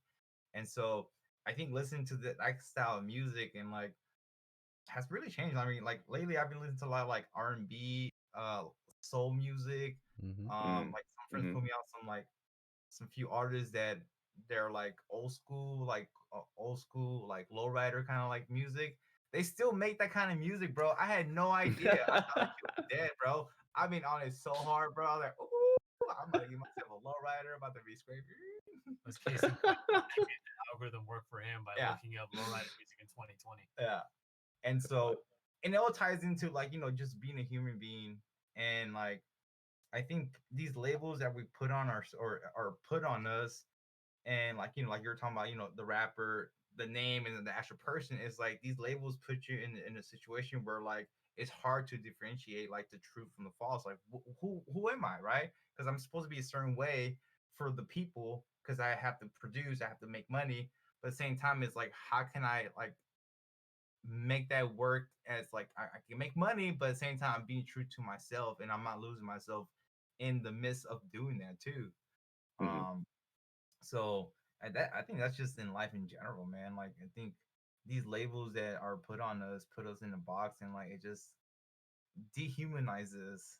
And so I think listening to that style of music and like has really changed. I mean, like lately I've been listening to a lot of like R&B, soul music. Mm-hmm. Mhm. Like some friends Mhm. put me on some few artists that they're like old school like lowrider kind of like music. They still make that kind of music, bro. I had no idea. I thought she was dead, bro. I've been on it so hard, bro. I was like, ooh, I'm about to give myself a lowrider. About to be scraping. That's case in point. He made the algorithm work for him by Yeah, looking up lowrider music in 2020. yeah. And so, and it all ties into like just being a human being, and like I think these labels that we put on our or are put on us, and like like you're talking about, the rapper, the name, and then the actual person, is like these labels put you in a situation where like it's hard to differentiate like the truth from the false. Like who am I, right? Because I'm supposed to be a certain way for the people because I have to produce, I have to make money, but at the same time, it's like how can I like make that work as like I can make money, but at the same time I'm being true to myself and I'm not losing myself in the midst of doing that too. Mhm. Um, so that I think that's just in life in general, man. Like I think these labels that are put on us put us in a box, and like it just dehumanizes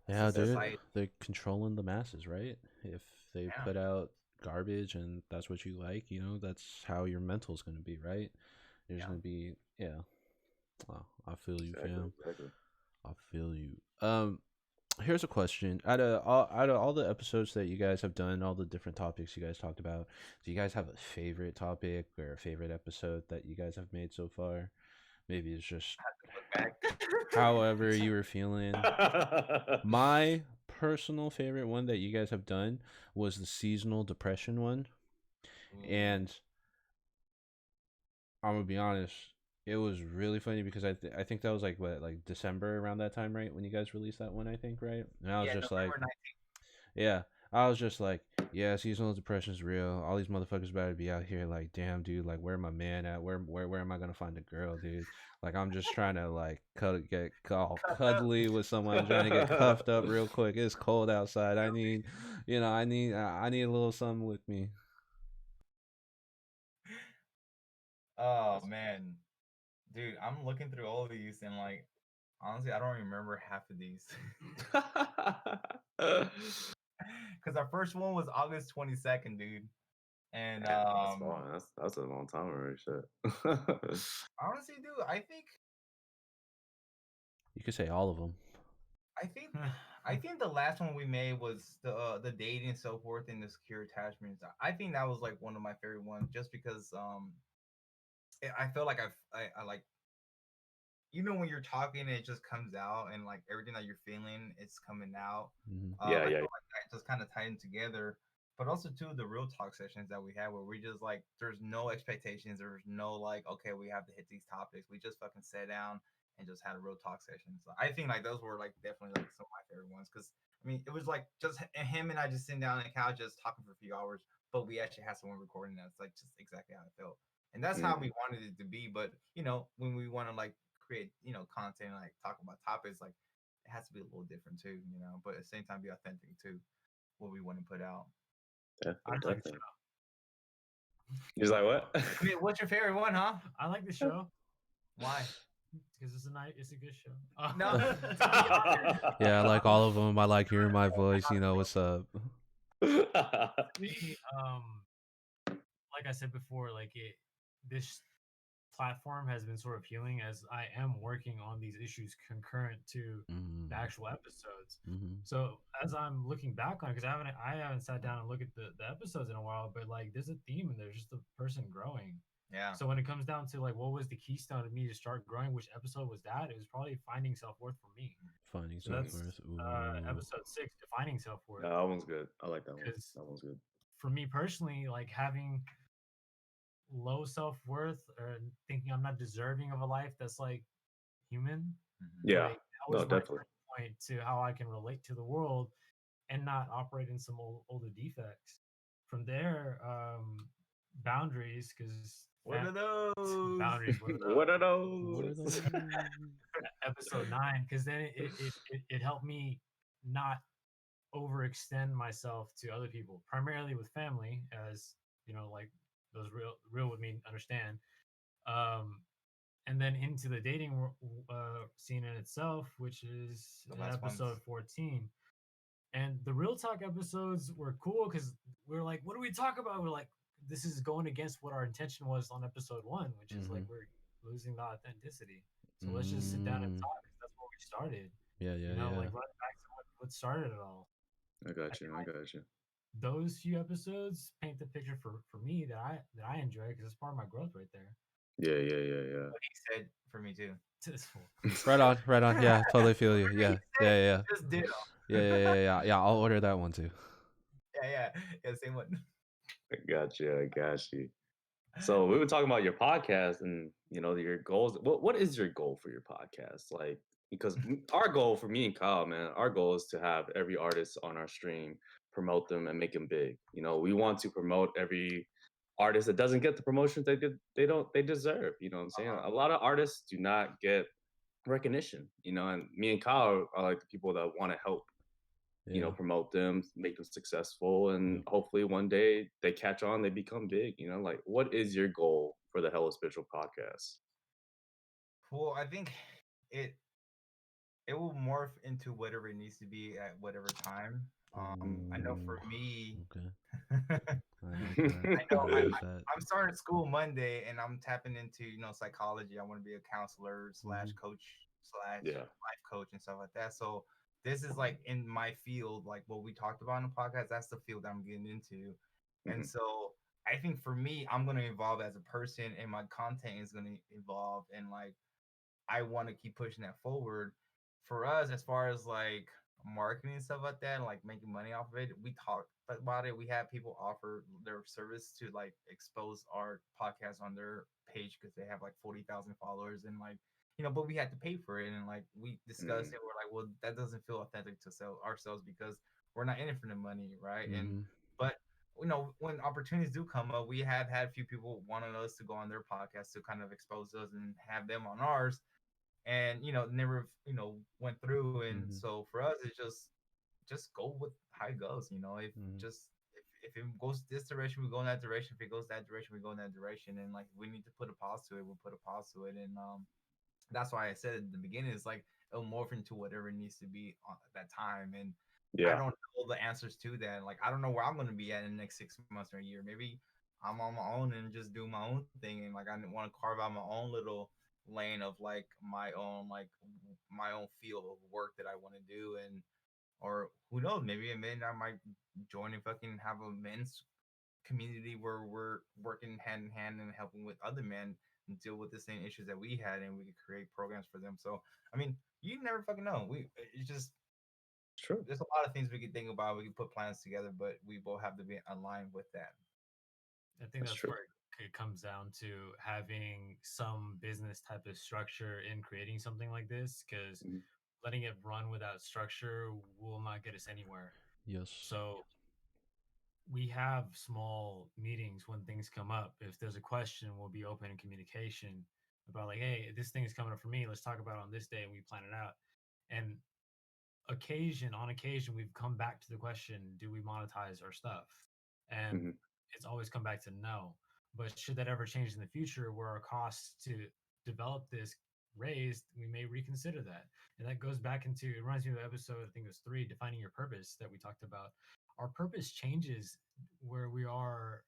as a Yeah, dude, society. they're controlling the masses, right? If they Yeah, put out garbage and that's what you like, that's how your mental's gonna be, right? There's yeah. gonna be, yeah. Wow, I feel you, Exactly. fam. Exactly. I feel you. Here's a question: out of all the episodes that you guys have done, all the different topics you guys talked about, do you guys have a favorite topic or a favorite episode that you guys have made so far? Maybe it's just Look back. however you were feeling. My personal favorite one that you guys have done was the seasonal depression one, and I'm gonna be honest, it was really funny because I think that was like what, like December around that time, right, when you guys released that one, I think, right? And I was Yeah, just like, November 19th. yeah, I was just like, yeah, seasonal depression is real. All these motherfuckers better be out here like, damn, dude, like, where my man at? Where am I gonna find a girl, dude? Like, I'm just trying to like get all cuddly with someone, trying to get cuffed up real quick. It's cold outside. I need, I need a little something with me. Oh man, dude, I'm looking through all of these and like honestly, I don't remember half of these. Because our first one was August 22nd, dude. And That's fine. That's a long time already. Shit. honestly, dude, You could say all of them. I think I think the last one we made was the dating and so forth and the secure attachments. I think that was like one of my favorite ones just because I feel like I like when you're talking it just comes out and like everything that you're feeling it's coming out. Yeah, I yeah. feel like that just kind of tied in together. But also too the real talk sessions that we had where we just like there's no expectations, there's no like okay we have to hit these topics. We just fucking sat down and just had a real talk session. So I think like those were like definitely like some of my favorite ones because I mean it was like just him and I just sitting down on the couch just talking for a few hours, but we actually had someone recording that. It's like just exactly how I felt. And that's how we wanted it to be. But when we want to like create content like talk about topics like it has to be a little different too, but at the same time be authentic too what we want to put out. I Definitely, like the definitely. show. He's like, what? I mean, what's your favorite one, huh? I like the show Why? because it's a good show. No. Yeah, I like all of them. I like hearing my voice. You know what's up? Me, like I said before, this platform has been sort of healing as I am working on these issues concurrent to Mm-hmm. the actual episodes. Mm-hmm. So as I'm looking back on it, because I haven't sat down and looked at the episodes in a while, but like there's a theme and there's just a person growing. Yeah. So when it comes down to like what was the keystone of me to start growing, which episode was that? It was probably finding self worth for me. Finding So that's self-worth. Ooh. episode 6, defining self worth. Yeah, that one's good. I like that one. Because That one's good. for me personally, like having low self worth or thinking I'm not deserving of a life that's like human. Yeah. Like that No, was my definitely. point to how I can relate to the world and not operate in some older defects. From there, boundaries because What are those? boundaries. What are What are those? those? Episode 9 because then it helped me not overextend myself to other people, primarily with family, as like those real with me understand. Um, and then into the dating scene in itself, which is The in last episode ones. 14. And the real talk episodes were cool because we are like, what do we talk about? We're like, this is going against what our intention was on episode 1, which is like we're losing the authenticity. So let's just sit down and talk. 'Cause that's where we started. Yeah, yeah, Like run back to what started it all. I got you. I got you. Those few episodes paint the picture for me that I enjoy because it's part of my growth right there. Yeah, yeah, yeah, yeah. What he said for me too. Right on, right on. Yeah, totally feel you. Yeah, yeah, yeah, Just ditto. yeah. I'll order that one too. Yeah, same one. I got you. I got you. So we were talking about your podcast and your goals. What is your goal for your podcast? Like, because our goal for me and Kyle, man, our goal is to have every artist on our stream, promote them and make them big. We want to promote every artist that doesn't get the promotions they deserve. You know what I'm saying? A lot of artists do not get recognition. And me and Kyle are like the people that want to help Yeah. promote them, make them successful, and hopefully one day they catch on, they become big. Like, what is your goal for the Hello Spiritual podcast? Well, I think it will morph into whatever it needs to be at whatever time. I know for me, Okay. I know I'm starting school Monday, and I'm tapping into psychology. I want to be a counselor / coach / life coach and stuff like that. So this is like in my field, like what we talked about in the podcast. That's the field I'm getting into, and Mhm. so I think for me, I'm gonna evolve as a person, and my content is gonna evolve, and like I want to keep pushing that forward. For us, as far as like marketing and stuff like that, and like making money off of it, we talked about it. We have people offer their service to like expose our podcast on their page because they have like 40,000 followers, and like but we had to pay for it, and like we discussed Mm. it. We're like, well, that doesn't feel authentic to sell ourselves because we're not in it for the money, right? And Mm-hmm. but when opportunities do come up, we have had a few people wanting us to go on their podcast to kind of expose us and have them on ours, and never went through. And Mm-hmm. so for us it's just go with how it goes. If Mm-hmm. just if it goes this direction, we go in that direction. If it goes that direction, we go in that direction. And like we need to put a pause to it, we'll put a pause to it. And that's why I said at the beginning, it's like it'll morph into whatever it needs to be at that time. And I Yeah. don't know the answers to that. Like I don't know where I'm going to be at in the next 6 months or a year. Maybe I'm on my own and just do my own thing, and like I want to carve out my own little lane of like my own field of work that I want to do. And or who knows, maybe I might join and fucking have a men's community where we're working hand in hand and helping with other men deal with the same issues that we had, and we could create programs for them. So I mean, you never fucking know. It's just It's true. there's a lot of things we could think about. We could put plans together, but we both have to be aligned with that. I think That's that's true. where it comes down to having some business type of structure in creating something like this, because Mhm. letting it run without structure will not get us anywhere. Yes. So we have small meetings when things come up. If there's a question, we'll be open in communication about like, hey, this thing is coming up for me. Let's talk about it on this day, and we plan it out. And on occasion, we've come back to the question, do we monetize our stuff? And Mhm. it's always come back to no. But should that ever change in the future where our costs to develop this raised, we may reconsider that. And that goes back into, it reminds me of the episode, I think it was 3, defining your purpose, that we talked about. Our purpose changes where we are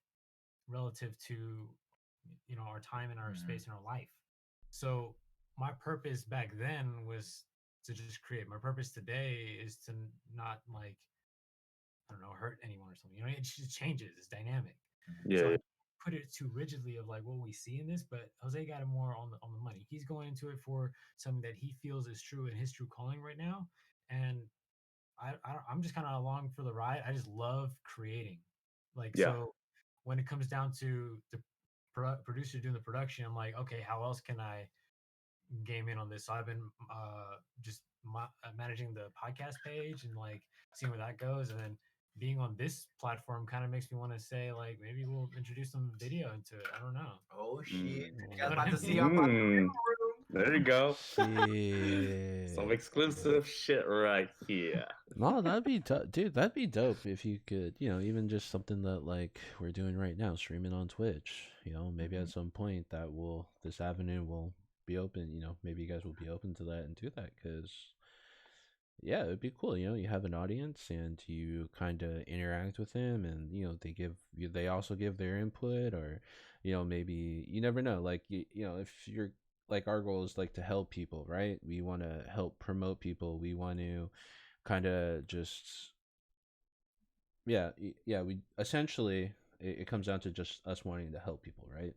relative to our time and our Mm-hmm. space in our life. So my purpose back then was to just create. My purpose today is to not, like, I don't know, hurt anyone or something. It just changes. It's dynamic. Mm-hmm. So Yeah. I put it too rigidly of like what we see in this, but Jose got it more on the money. He's going into it for something that he feels is true in his true calling right now, and I'm just kind of along for the ride. I just love creating. Like, Yeah. so when it comes down to the producer doing the production, I'm like, okay, how else can I game in on this? So I've been just managing the podcast page and like seeing where that goes, and then being on this platform kind of makes me want to say like maybe we'll introduce some video into it. I don't know. Oh shit! Mm. You You know guys what I about to see our mean? podcast Mm. room? There you go. Some Shit. exclusive shit right here. No, that'd be dude. That'd be dope if you could, even just something that like we're doing right now, streaming on Twitch. Maybe Mm-hmm. at some point this avenue will be open. Maybe you guys will be open to that and do that because yeah, it'd be cool. You have an audience and you kind of interact with them, and they also give their input, or maybe you never know. Like if you're like our goal is like to help people, right? We want to help promote people. We want to kind of just yeah. We essentially it comes down to just us wanting to help people, right?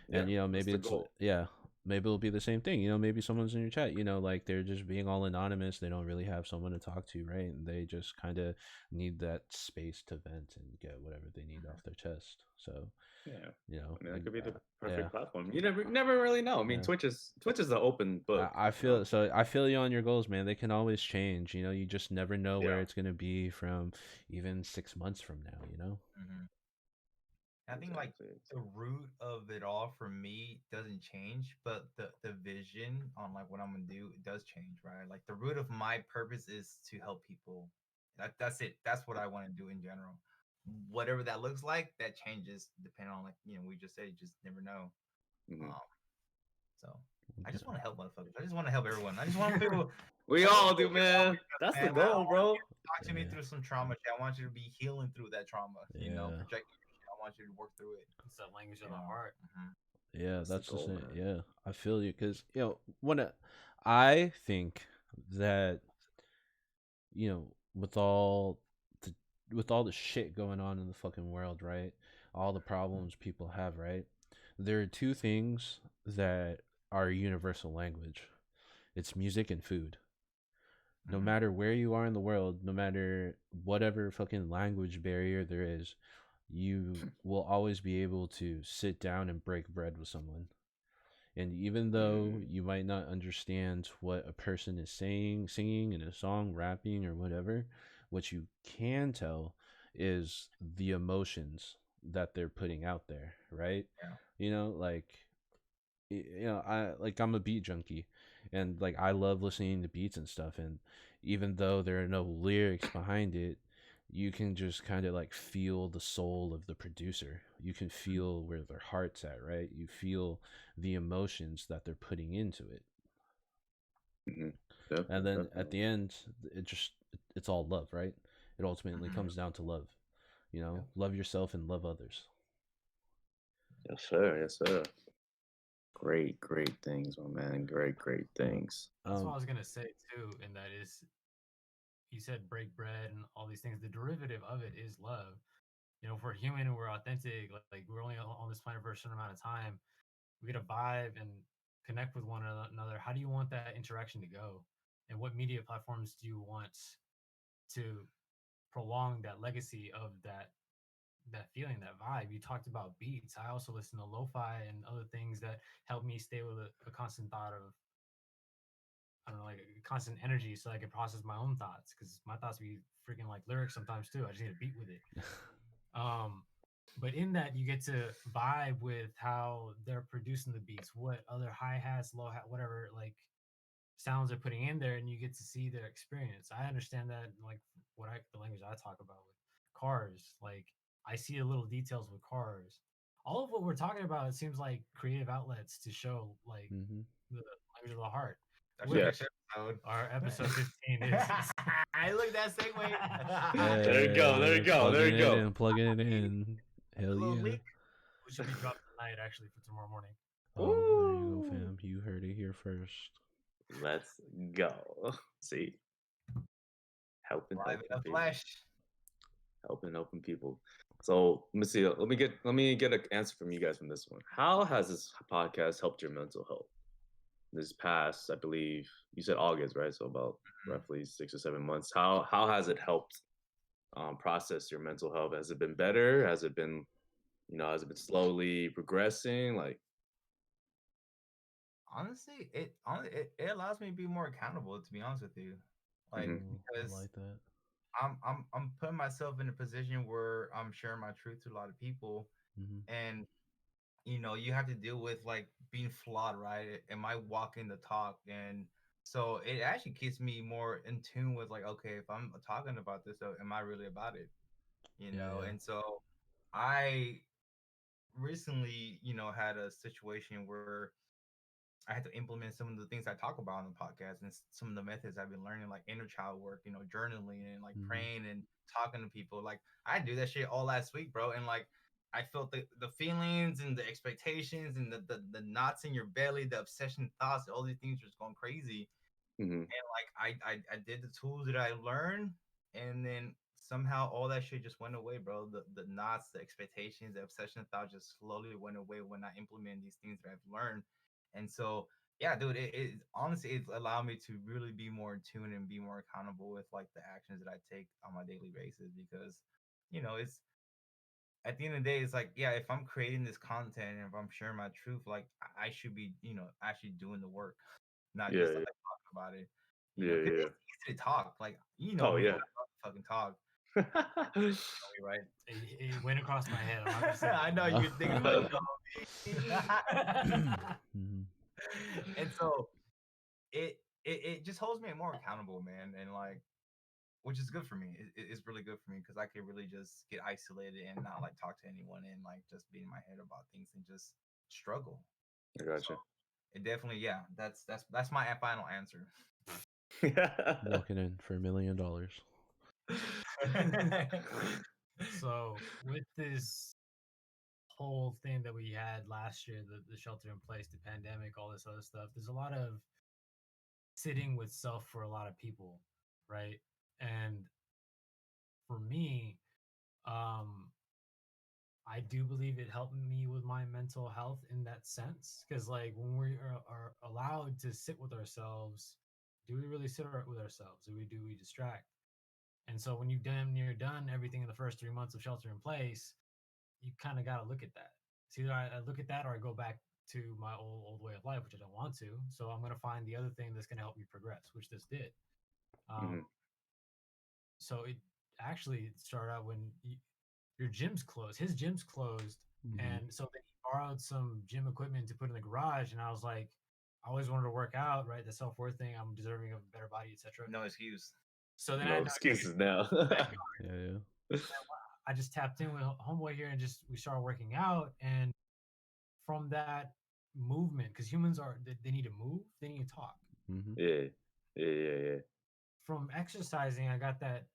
Yeah. And That's maybe the it's goal. yeah, maybe it'll be the same thing. Maybe someone's in your chat, like they're just being all anonymous, they don't really have someone to talk to, right? And they just kind of need that space to vent and get whatever they need off their chest. So Yeah. I mean, that and could be the yeah, perfect platform. You never really know. I mean, yeah. Twitch is an open book. I feel so. I feel you on your goals, man. They can always change. You just never know where Yeah. it's gonna be from even 6 months from now. Mm-hmm. I think like Exactly. the root of it all for me doesn't change, but the vision on like what I'm gonna do, it does change, right? Like the root of my purpose is to help people. That's it. That's what I want to do in general. Whatever that looks like, that changes depending on like we just said, you just never know. Mhm. Um, so I Okay. just want to help motherfuckers. I just want to help everyone. I just want people. We I want all people do, to get off man. their chest, That's the man. I goal, want bro. you to talk to me Yeah. through some trauma shit. I want you to be healing through that trauma. Yeah. Projecting your shit. I want you to work through it. It's that language of You the know. heart. Mhm. Yeah, That's the that's the goal, same. man. Yeah, I feel you because when I think that you know, with all the with all the shit going on in the fucking world, right? All the problems people have, right? There are two things that are universal language. It's music and food. No Mhm. matter where you are in the world, no matter whatever fucking language barrier there is, you will always be able to sit down and break bread with someone. And even though Mm, you might not understand what a person is saying, singing in a song, rapping, or whatever, what you can tell is the emotions that they're putting out there, right? Yeah. You know, like, I'm a beat junkie, and like I love listening to beats and stuff. And even though there are no lyrics behind it, you can just kind of like feel the soul of the producer. You can feel where their heart's at, right? You feel the emotions that they're putting into it. mhm. And Definitely, then at definitely. the end, it's all love, right? It ultimately Mhm. comes down to love. You know, Yep. love yourself and love others. Yes, sir. Yes, sir. Great, great things, my man. Great, great things. That's what I Um, was gonna say too, and that is you said break bread and all these things. The derivative of it is love. You know, if we're human and we're authentic, like we're only on this planet for a certain amount of time, we get to vibe and connect with one another. How do you want that interaction to go? And what media platforms do you want to prolong that legacy of that feeling, that vibe? You talked about beats. I also listen to lo-fi and other things that help me stay with a constant thought of, I don't know, like a constant energy so I can process my own thoughts because my thoughts be freaking like lyrics sometimes too. I just need a beat with it. Um, but in that, you get to vibe with how they're producing the beats, what other hi hats, low hat, whatever like sounds they're putting in there, and you get to see their experience. I understand that, like the language I talk about with cars, like I see the little details with cars. All of what we're talking about, it seems like creative outlets to show like mhm. the language of the heart. That's your With next Yes. episode. our episode 15 is I look that segue. There you go. There you Hey, go. There plugging you it go. in, plugging it in. A Hell little yeah. leak. which should be dropped tonight actually for tomorrow morning. Oh, there you go, Woo! fam. You heard it here first. Let's go. See, helping, Live in helping the people, flesh. helping people. So let me see. Let me get an answer from you guys from this one. How has this podcast helped your mental health? This past, I believe you said August, right? So about Mhm. roughly 6 or 7 months. How has it helped process your mental health? Has it been better? Has it been, has it been slowly progressing? Like, Honestly, it allows me to be more accountable. To be honest with you, like mhm, Oh, I because like that. I'm putting myself in a position where I'm sharing my truth to a lot of people, Hmm. and you have to deal with like being flawed, right? Am I walking the talk? And so it actually keeps me more in tune with like, okay, if I'm talking about this, am I really about it? Yeah. And so I recently, had a situation where I had to implement some of the things I talk about on the podcast and some of the methods I've been learning, like inner child work, journaling and like Hmm. praying and talking to people. Like I do that shit all last week, bro. And like I felt the feelings and the expectations and the knots in your belly, the obsession thoughts, all these things just going crazy. mhm, And like I did the tools that I learned, and then somehow all that shit just went away, bro. The knots, the expectations, the obsession thought just slowly went away when I implement these things that I've learned. And so yeah, dude, it honestly it's allowed me to really be more in tune and be more accountable with like the actions that I take on my daily basis because it's at the end of the day, it's like, yeah, if I'm creating this content and if I'm sharing my truth, like I should be, actually doing the work, not yeah, just like yeah, talking about it, yeah, because yeah. it's easy to talk. Like, Oh me, I yeah. love to fucking talk. You know me, right? It went across my head. I'm not gonna say I know Oh. you're thinking about that. Mhm. and so it just holds me more accountable, man, and like which is good for me. It's really good for me because I could really just get isolated and not like talk to anyone and like just be in my head about things and just struggle. I So gotcha. it definitely, yeah, that's my final answer. Walking in for $1 million. So with this whole thing that we had last year, the shelter in place, the pandemic, all this other stuff, there's a lot of sitting with self for a lot of people, right? And for me, um, I do believe it helped me with my mental health in that sense. Because like when we are allowed to sit with ourselves, do we really sit with ourselves? Do we distract? And so when you've damn near done everything in the first 3 months of shelter in place, you kind of got to look at that. It's either I look at that or I go back to my old way of life, which I don't want to. So I'm going to find the other thing that's going to help me progress, which this did. Um, Hmm. so it actually started out when your gym's closed. His gym's closed, Mm-hmm. and so then he borrowed some gym equipment to put in the garage. And I was like, I always wanted to work out, right? The self worth thing. I'm deserving of a better body, etc. No excuse. So then I No had no excuse. excuses now. Yeah, yeah. I just tapped in with homeboy here and just we started working out. And from that movement, because humans are they need to move, they need to talk. Mm-hmm. Yeah, yeah. From exercising, I got that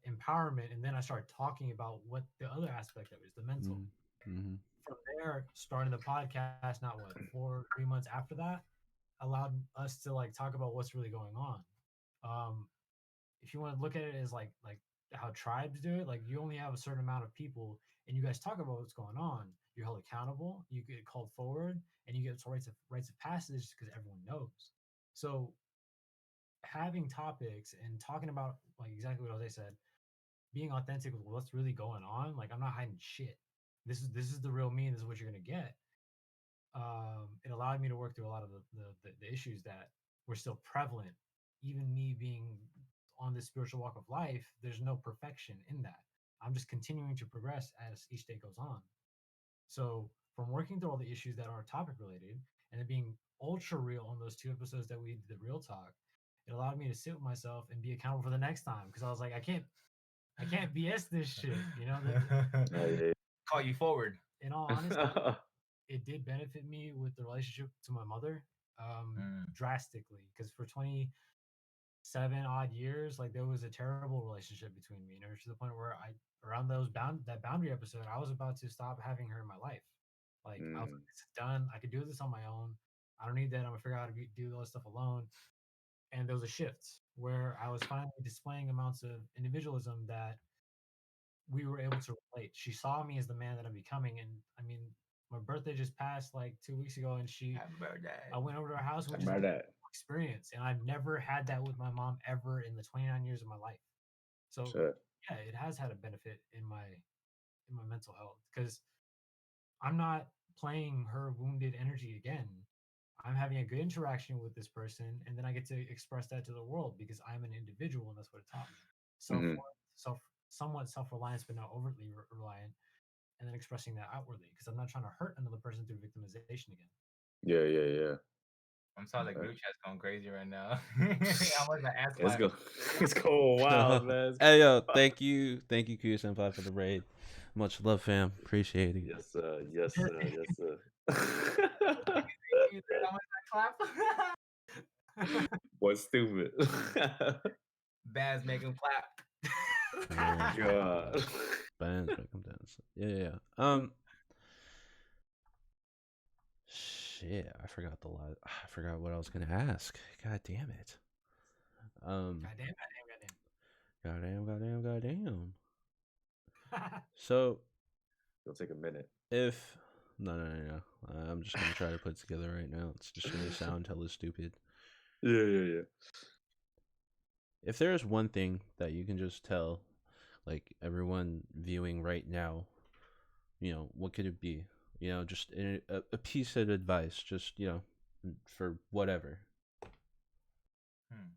empowerment, and then I started talking about what the other aspect of it is, the mental. Mm-hmm. From there, starting the podcast, not what 3 months after that, allowed us to like talk about what's really going on. Um, if you want to look at it as like how tribes do it, like you only have a certain amount of people, and you guys talk about what's going on. You're held accountable. You get called forward, and you get rights of passage because everyone knows. So having topics and talking about like exactly what Jose said, being authentic with what's really going on. Like I'm not hiding shit. This is the real me, and this is what you're gonna get. It allowed me to work through a lot of the issues that were still prevalent. Even me being on this spiritual walk of life, there's no perfection in that. I'm just continuing to progress as each day goes on. So from working through all the issues that are topic related and then being ultra real on those 2 episodes that we did the real talk, it allowed me to sit with myself and be accountable for the next time because I was like, I can't BS this shit. Yeah. Call you forward. In all honesty, it did benefit me with the relationship to my mother Mm. drastically because for 27 odd years, like there was a terrible relationship between me, and it was to the point where I around that boundary episode, I was about to stop having her in my life. Like I was like, Mm. this is done. I could do this on my own. I don't need that. I'm gonna figure out how to do all this stuff alone. And there was a shift where I was finally displaying amounts of individualism that we were able to relate. She saw me as the man that I'm becoming. And I mean, my birthday just passed like 2 weeks ago, and Happy birthday. I went over to her house and we Talk just about did that. experience. And I've never had that with my mom ever in the 29 years of my life. So Shit. yeah, it has had a benefit in my mental health because I'm not playing her wounded energy again. I'm having a good interaction with this person, and then I get to express that to the world because I'm an individual, and that's what it taught me. Self, Hmm. self, somewhat self-reliance, but not overtly reliant, and then expressing that outwardly because I'm not trying to hurt another person through victimization again. Yeah. I'm sorry, the Okay. group chat's going crazy right now. I was gonna ask Let's my go. It's going wild, man. It's Hey yo, going thank you Q Senpai for the raid. Much love, fam. Appreciate it. Yes, sir. Yes, sir. Yes, sir. how much I clap. Boy, stupid. Baz make him clap. Yeah. God. Bands make them dance. Yeah. Shit, I forgot I forgot what I was gonna ask. God damn it. Goddamn. Goddamn. So It'll take a minute. if no, I'm just gonna try to put it together right now. It's just gonna sound hella stupid. Yeah. If there is one thing that you can just tell, like everyone viewing right now, what could it be? Just a piece of advice, just for whatever. Hmm.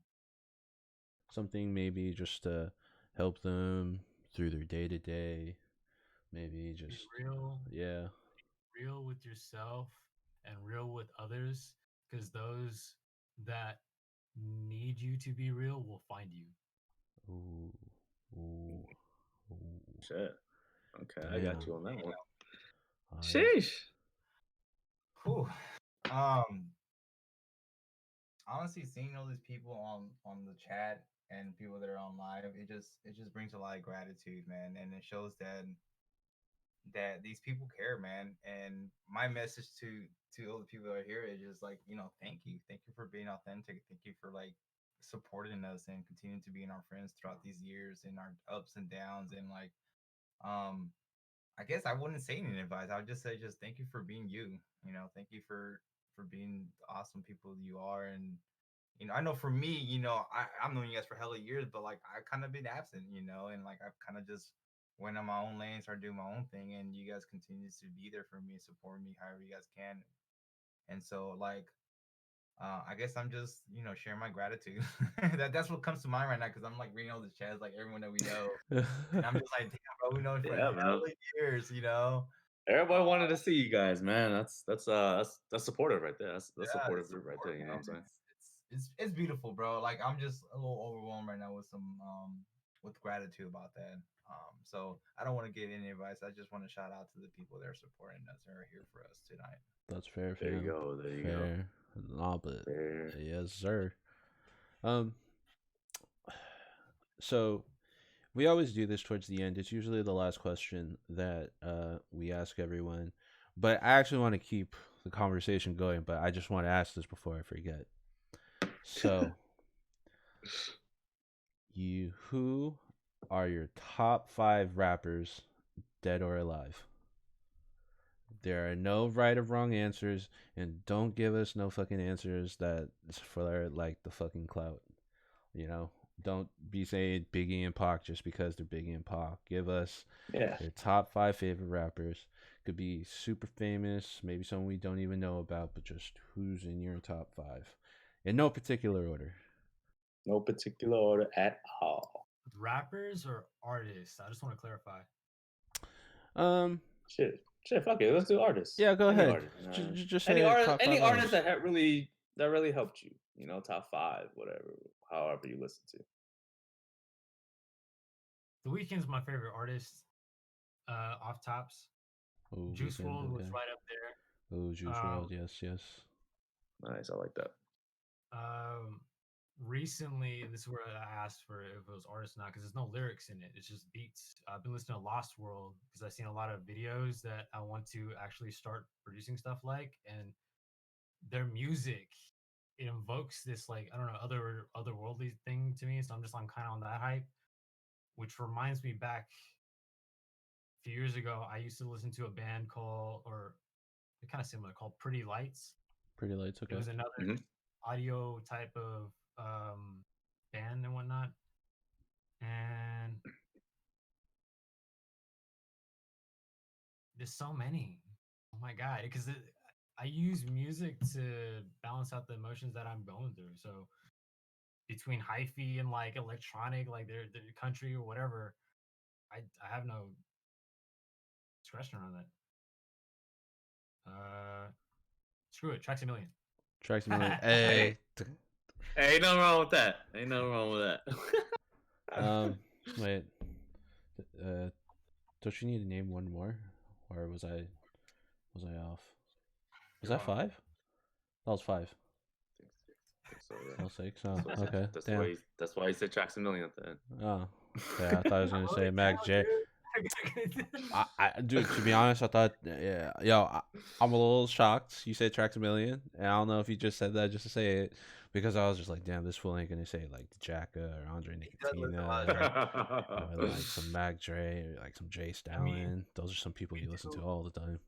Something maybe just to help them through their day to day. Maybe Be just real, yeah. real with yourself, and real with others, because those that need you to be real will find you. Ooh, ooh, ooh. Shit. Okay, I got Damn. you on that one. Yeah. Sheesh. Whew. Honestly, seeing all these people on the chat and people that are on live, it just brings a lot of gratitude, man, and it shows that these people care, man. And my message to all the people that are here is just like, thank you for being authentic, thank you for like supporting us and continuing to being our friends throughout these years and our ups and downs. And like, um, I guess I wouldn't say any advice. I would just say, just thank you for being you. You know, thank you for being the awesome people you are. And I know for me, I've known you guys for hella years, but like I kind of been absent, and like I've kind of just went on my own lane, started doing my own thing, and you guys continue to be there for me, support me however you guys can. And so like I guess I'm just, sharing my gratitude. That's what comes to mind right now because I'm like reading all the chats, like everyone that we know, and I'm just like, damn, bro, we know it for Yeah, man. hella years. Everybody wanted to see you guys, man. That's supportive right there. That's Yeah, supportive it's group right support, there. You know what I'm man. saying? It's beautiful, bro. Like I'm just a little overwhelmed right now with some with gratitude about that. So I don't want to give any advice. I just want to shout out to the people that are supporting us and are here for us tonight. That's fair, There you fam. go. There you go. Fair. Nah, but Fair. yes, sir. Um, so we always do this towards the end. It's usually the last question that we ask everyone. But I actually want to keep the conversation going, but I just want to ask this before I forget. So, who are your top 5 rappers, dead or alive? There are no right or wrong answers, and don't give us no fucking answers that's for like the fucking clout. You know, don't be saying Biggie and Pac just because they're Biggie and Pac. Give us Yeah. your top 5 favorite rappers. Could be super famous, maybe someone we don't even know about, but just who's in your top 5 in no particular order. No particular order at all. Rappers or artists? I just want to clarify. Um, Shit. Fuck it. Let's do artists. yeah, go Any ahead. artist. Just Any say artist. top 5 Any artist artists. that really helped you. You know, top 5, whatever, however you listen to. The Weeknd's my favorite artist. Off tops. Oh, Juice Weekend, World was okay. right up there. Oh, Juice Um, WRLD, yes. Nice. I like that. um, recently, this is where I asked for if it was artist or not because there's no lyrics in it. It's just beats. I've been listening to Lost World because I've seen a lot of videos that I want to actually start producing stuff like, and their music it invokes this like I don't know otherworldly thing to me. So I'm kind of on that hype, which reminds me back a few years ago. I used to listen to a band called or kind of similar called Pretty Lights. Pretty Lights, It okay. was another Mhm. audio type of band and whatnot. And there's so many. Oh my god! Because I use music to balance out the emotions that I'm going through. So between hyphy and like electronic, like their country or whatever, I have no discretion around that. Screw it. Tracks a million. Tracks a Million. Hey, Hey. ain't nothing wrong with that. Ain't nothing wrong with that. Wait. Don't you need to name one more? Or was I off? Was You're that off. 5? That was 5. I think so, yeah. That was 6. Oh, okay. That's Damn. That's why he said tracks a million at the end. Oh. Okay, I thought I was gonna say Holy Mac cow, J. dude. Dude, to be honest, I thought, yeah, I'm a little shocked. You said Tracks a Million, and I don't know if you just said that just to say it, because I was just like, damn, this fool ain't gonna say like the Jacka or Andre He does listen to a lot of Nicotina or like some Mac Dre or like some Jay I mean, Stalin. Those are some people we you listen to do all the time.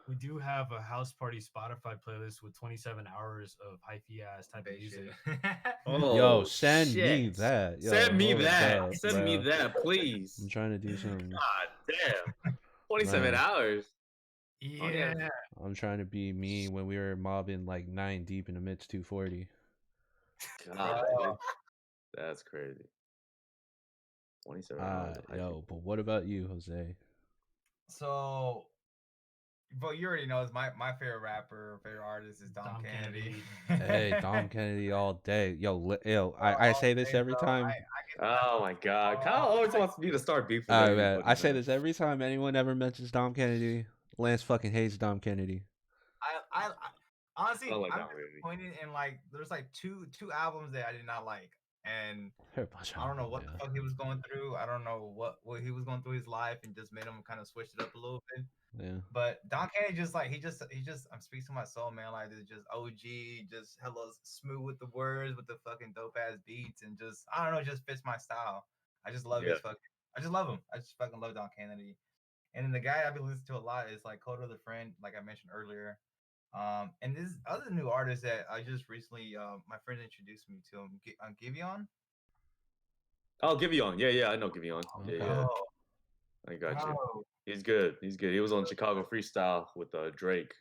we do have a house party Spotify playlist with 27 hours of hyphy ass type of bass music. shit. Oh, Yo, send me shit. that. Yo, Send me hold that. up, Send me bro. that, please. I'm trying to do some. God damn. 27 Man, hours. Oh, yeah. Yeah. I'm trying to be me when we were mobbing like 9 deep in the mid 240. God, Bro. dude. That's crazy. 27 hours of hype. Yo, but what about you, Jose? So, but you already know, my favorite rapper, favorite artist is Dom Kennedy. Hey, Dom Kennedy all day. Yo, Bro, I all say this day, every bro. time. I Oh my god. Kyle all always wants me to start beef with All right, man. everybody, I say man. this every time anyone ever mentions Dom Kennedy. Lance fucking hates Dom Kennedy. I honestly, I don't like I'm Dom Kennedy. disappointed in like there's like two albums that I did not like, and They're a bunch of I don't know albums, what the fuck he was going through. I don't know what he was going through his life and just made him kind of switch it up a little bit. Yeah. But Don Kennedy just like he just I'm speaking to my soul, man. Like it's just OG, just hella smooth with the words, with the fucking dope ass beats, and just I don't know, it just fits my style. I just love Yeah. his fucking. I just love him. I just fucking love Don Kennedy. And then the guy I've been listening to a lot is like Coda the Friend, like I mentioned earlier. And this other new artist that I just recently, my friend introduced me to him, Giveon. I'll give you on. Yeah, I know Giveon. Yeah, Okay. yeah. Oh, I got you. bro, He's good. He's good. He was on Chicago Freestyle with Drake.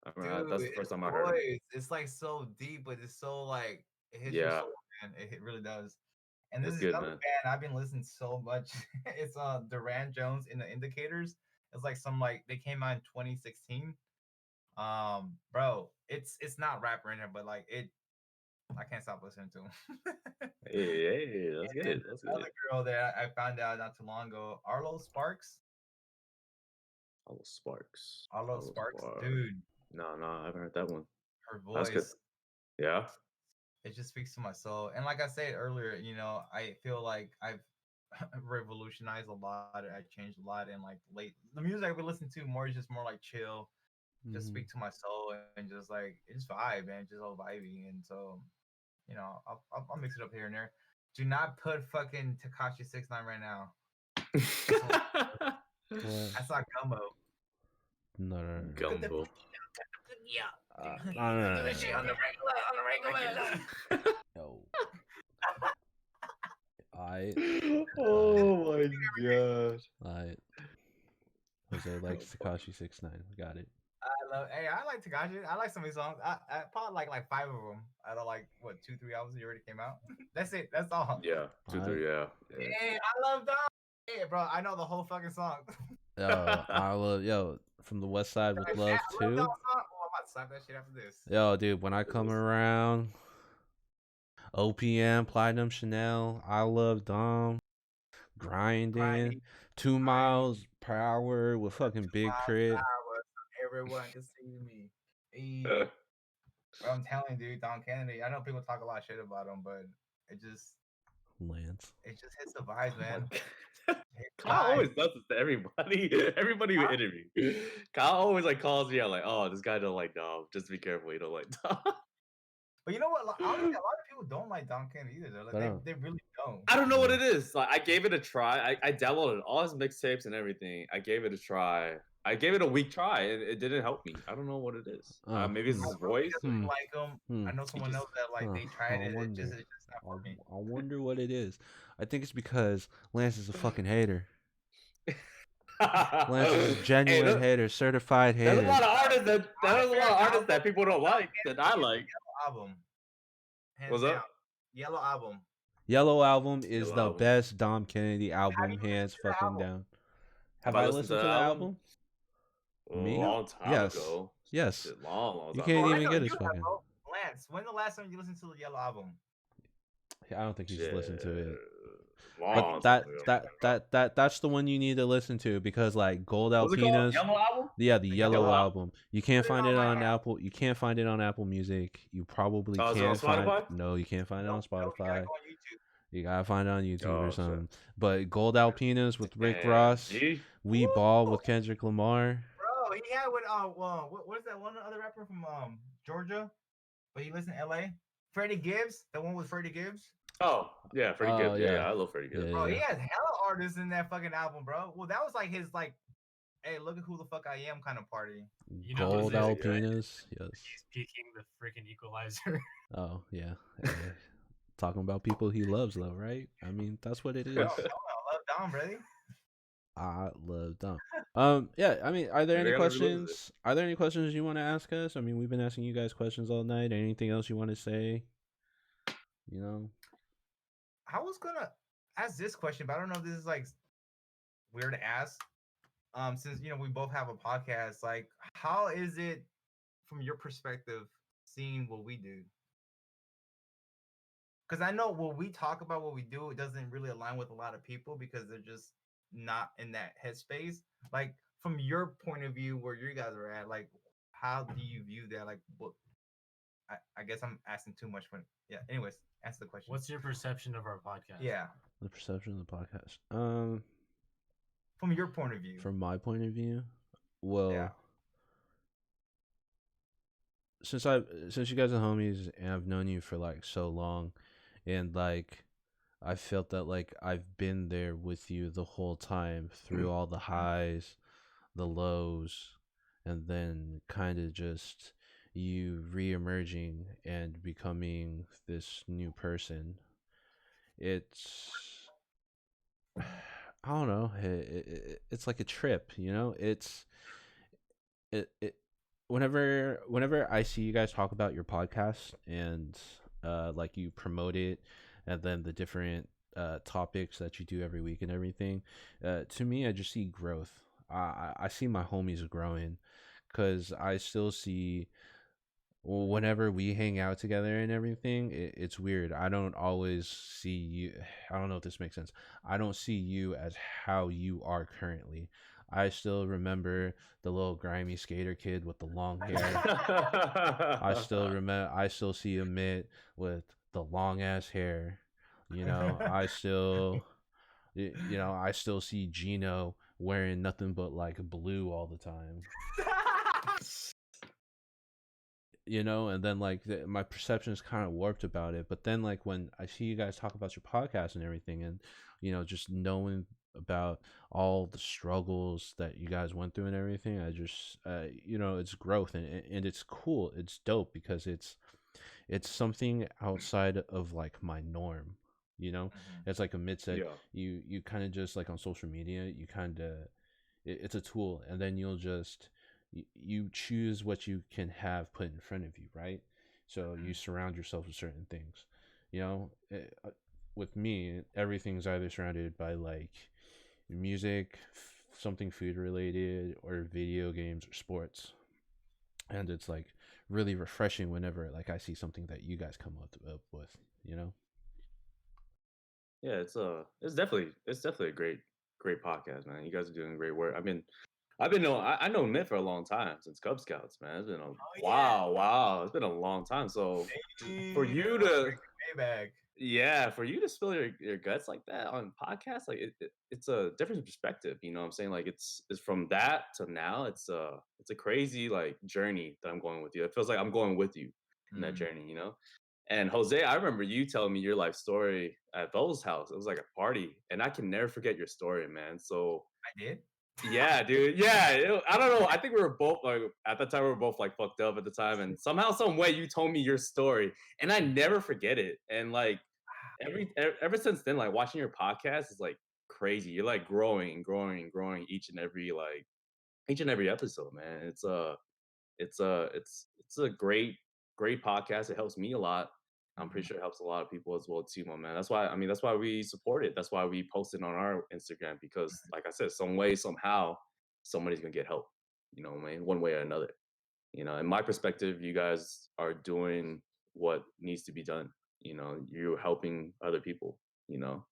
I remember, that's dude, the first his time I heard him. voice, it's like so deep, but it's so like it hits your Yeah, soul, man. It really does. And this it's is good, another man. band I've been listening so much. It's Duran Jones in the Indicators. It's like some like they came out in 2016. Bro, it's not rap or anything, but like it I can't stop listening to him. Hey, that's And good. this That's good. other girl that I found out not too long ago, Arlo Sparks. Oh, Sparks. Arlo Oh, Sparks, Sparks. dude, No, I haven't heard that one. her That's good. voice, Yeah. it just speaks to my soul. And like I said earlier, I feel like I've revolutionized a lot. I changed a lot, and like late the music I've been listening to more is just more like chill, just Mm-hmm. speak to my soul and just like it's vibe, man, just all vibey. And so, I'll mix it up here and there. Do not put fucking Takashi 69 right now. What? That's not gumbo. No, no, no, Cut the Gumbo. yeah. no, no, no, Do no, this shit no, on the regular. Yo. I, Oh my god. Jose likes Takashi 69. Got it. I like Takashi. I like some of his songs. I probably like five of them out of like what 2-3 albums that already came out. That's it. That's all. Yeah, 2-3. Yeah. Hey, I love Dom. Hey, bro, I know the whole fucking song. I love from the West Side with Like, Love I love Dom too. song. Oh, I'm about to slap that shit after this. Yo, dude, when I come around, OPM, Platinum Chanel, I love Dom, grinding, Grinding, 2 miles per hour with fucking Big miles Crit. per hour, so everyone can see me. Hey, bro, I'm telling you, dude, Don Kennedy. I know people talk a lot of shit about him, but it just Lance. it just hits the vibes, Oh my man. god. It Kyle vibes. always does this to everybody. Everybody we interview. Kyle always like calls me out like, oh, this guy don't like Dom. Just be careful, you don't like Dom. But you know what? Honestly, a lot of people don't like Don Kennedy either. Though. Like, I don't. they really don't. I don't know what it is. Like I gave it a try. I downloaded all his mixtapes and everything. I gave it a try. I gave it a week try. It didn't help me. I don't know what it is. Oh, Maybe it's his voice. Really like him. I know He someone just else that like they tried it. It's just not for me. I wonder what it is. I think it's because Lance is a fucking hater. Lance is a genuine look, hater, certified there's a hater. lot of artists that people don't like that I like. Album, hands What's down. up? Yellow album. Yellow Album is Yellow the Album. best Dom Kennedy Have album, you listened hands to the fucking album? down. Have Have I listened to the album? A Me? long time Yes. ago. Yes. Shit, long You time can't ago. even I know get you his have, fucking. bro. Lance, when the last time you listened to the Yellow album? I don't think he's listened to it. Long But time ago. that's the one you need to listen to because like Gold What's it called? Alpinas. Yellow Album? Yeah, the Yellow Yellow album. You can't Put it find on it right on now. Apple. You can't find it on Apple Music. You probably Oh, is it on can't find. Spotify? No, you can't find it on Nope, you gotta Spotify. go on YouTube. You gotta find it on YouTube or Oh, something. But Gold Alpinas with Rick Damn, Ross. G? We Woo! Ball with Kendrick Lamar. Bro, he had with what is that one other rapper from Georgia? But he lives in LA. Freddie Gibbs, the one with Freddie Gibbs. Oh, yeah, Freddie Oh, Gibbs. Yeah, I love Freddie Gibbs. Yeah, Bro, he yeah. has hella artists in that fucking album, bro. Well, that was like his like, hey, look at who the fuck I am kind of party. You know Gold who's Alpinas. Yes. He's peaking the freaking equalizer. Oh, yeah. Talking about people he loves, though, right? I mean, that's what it is. Bro, I love Dom, brother. I love Dom. Yeah, I mean, are there any Maybe I never listened to questions? Are there any questions you want to ask us? I mean, we've been asking you guys questions all night. Anything else you want to say? You know? I was gonna ask this question, but I don't know if this is like weird to ask. Since we both have a podcast, like, how is it from your perspective seeing what we do? Because I know when we talk about what we do, it doesn't really align with a lot of people because they're just not in that headspace. Like from your point of view, where you guys are at, like, how do you view that? Like, what? I guess I'm asking too much. Yeah. Anyways, answer the question. What's your perception of our podcast? Yeah, The perception of the podcast. from your point of view. From my point of view, Yeah. Well, since you guys are homies and I've known you for like so long, and like I felt that like I've been there with you the whole time through all the Mhm. highs, the lows, and then kind of just you re-emerging and becoming this new person. It's I don't know. It's like a trip, you know. It whenever I see you guys talk about your podcast and like you promote it, and then the different topics that you do every week and everything, to me I just see growth. I see my homies growing, because I still see, well, whenever we hang out together and everything, it's weird. I don't always see you. I don't know if this makes sense. I don't see you as how you are currently. I still remember the little grimy skater kid with the long hair. I still remember. I still see Amit with the long ass hair. You know, I still see Gino wearing nothing but like blue all the time. And then like my perception is kind of warped about it. But then like when I see you guys talk about your podcast and everything, and just knowing about all the struggles that you guys went through and everything, I just it's growth, and it's cool, it's dope, because it's something outside of like my norm. Mhm. It's like Amit said, Yeah. you kind of just like on social media, you kind of, it's a tool, and then you choose what you can have put in front of you, right? So you Mhm. surround yourself with certain things. you know with me, everything's either surrounded by like music, something food related, or video games or sports. And it's like really refreshing whenever like I see something that you guys come up with you know Yeah, it's definitely a great podcast, man. You guys are doing great work. I know Myth for a long time, since Cub Scouts, man. It's been a Oh yeah. wow. It's been a long time. So for Damn, you to payback. yeah, for you to spill your guts like that on podcast, like it's a different perspective. You know what I'm saying? Like it's from that to now. It's a crazy like journey that I'm going with you. It feels like I'm going with you in that Mm, journey. And Jose, I remember you telling me your life story at Bo's house. It was like a party, and I can never forget your story, man. So I did. yeah, dude. Yeah, I don't know. I think we were both like at the time we were both like fucked up at the time, and somehow, some way, you told me your story, and I never forget it. And like ever since then, like watching your podcast is like crazy. You're like growing, growing, growing each and every episode, man. It's a great podcast. It helps me a lot. I'm pretty Mhm. sure it helps a lot of people as well too, my man. That's why we support it. That's why we post it on our Instagram, because like I said, some way, somehow, somebody's gonna get help. You know what I mean? One way or another. In my perspective, you guys are doing what needs to be done. You're helping other people, you know.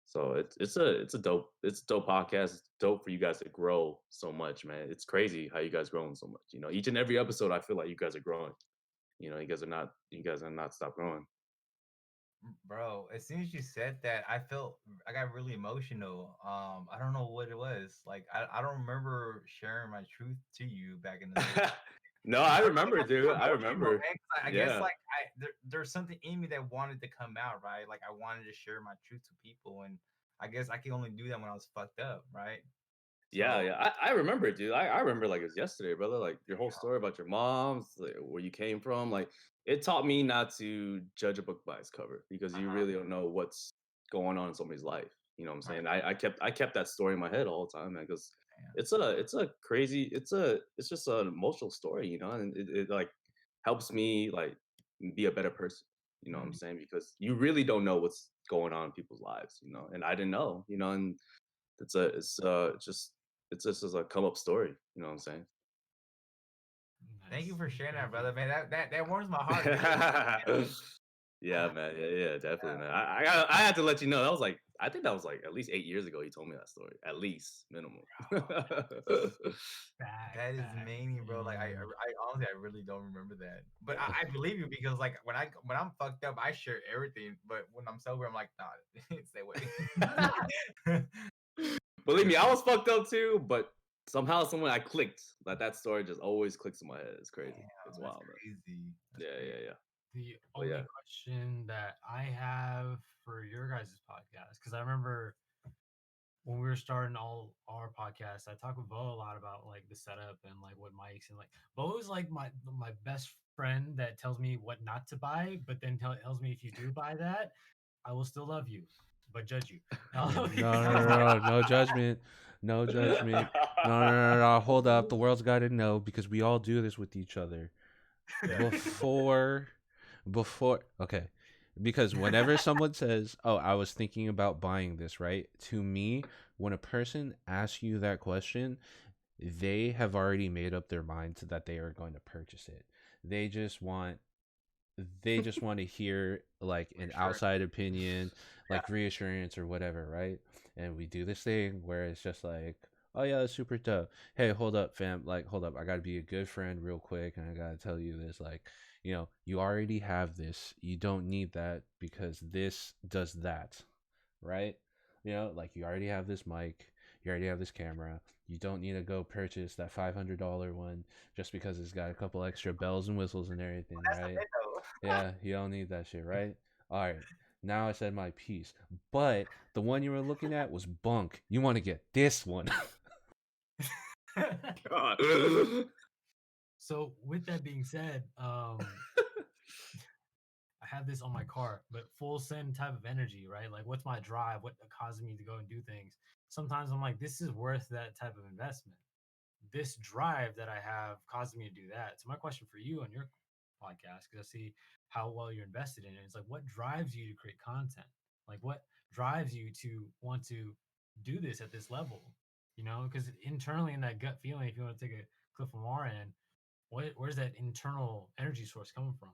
So it's a dope podcast. It's dope for you guys to grow so much, man. It's crazy how you guys growing so much. Each and every episode, I feel like you guys are growing. You guys are not stop growing. Bro, as soon as you said that, I got really emotional. I don't know what it was. Like I don't remember sharing my truth to you back in the day. No, I I really remember, got dude. super I emotional, remember. man. 'Cause I guess Yeah, like there's something in me that wanted to come out, right? Like I wanted to share my truth to people, and I guess I could only do that when I was fucked up, right? yeah, So yeah. I remember, dude. I remember like it was yesterday, brother. Like your whole story about your mom's, like, where you came from. Like it taught me not to judge a book by its cover, because you uh-huh, really don't know what's going on in somebody's life. You know what I'm right, saying? I kept that story in my head all the time, man, because yeah. it's a crazy it's just an emotional story, and it like helps me like be a better person. You know what I'm Mhm. saying? Because you really don't know what's going on in people's lives, and I didn't know, and it's just as a come up story. You know what I'm saying? Thank you Nice. for sharing that, Thank you. brother, man. That warms my heart. Really. Yeah, man. Yeah, definitely, man. I had to let you know. I think that was like at least 8 years ago. You told me that story, at least minimum. That is Back. many, bro. Like And I honestly, I really don't remember that. But I believe you because like when I'm fucked up, I share everything. But when I'm sober, I'm like, nah, stay away. Believe me, I was fucked up too, but somehow, someone I clicked. Like that story just always clicks in my head. It's crazy. Damn, It's that's wild, man. crazy. That's Yeah, crazy. yeah, yeah. The But only yeah, question that I have for your guys' podcast, because I remember when we were starting all our podcasts, I talk with Bo a lot about like the setup and like what mics and like Bo is like my best friend that tells me what not to buy, but then tells me if you do buy that, I will still love you, but judge you. No, no judgment, no judgment. No. Hold up, the world's got to know because we all do this with each other. Before, okay, because whenever someone says, "Oh, I was thinking about buying this," right? To me, when a person asks you that question, they have already made up their mind that they are going to purchase it. They just want to hear like an Sure. outside opinion, like reassurance or whatever, right? And we do this thing where it's just like, oh yeah, that's super dope. Hey, hold up, fam. Like, hold up. I gotta be a good friend real quick, and I gotta tell you this. Like, you already have this. You don't need that because this does that, right? Like you already have this mic. You already have this camera. You don't need to go purchase that $500 one just because it's got a couple extra bells and whistles and everything, That's a right? bit though. Yeah, you don't need that shit, right? All right. Now I said my piece. But the one you were looking at was bunk. You want to get this one. God. So with that being said, I have this on my car, but full send type of energy, right? Like, what's my drive? What causes me to go and do things? Sometimes I'm like, this is worth that type of investment. This drive that I have causes me to do that. So my question for you on your podcast, because I see how well you're invested in it, is like, what drives you to create content? Like, what drives you to want to do this at this level? Because internally in that gut feeling, if you want to take a clip from our end, where's that internal energy source coming from?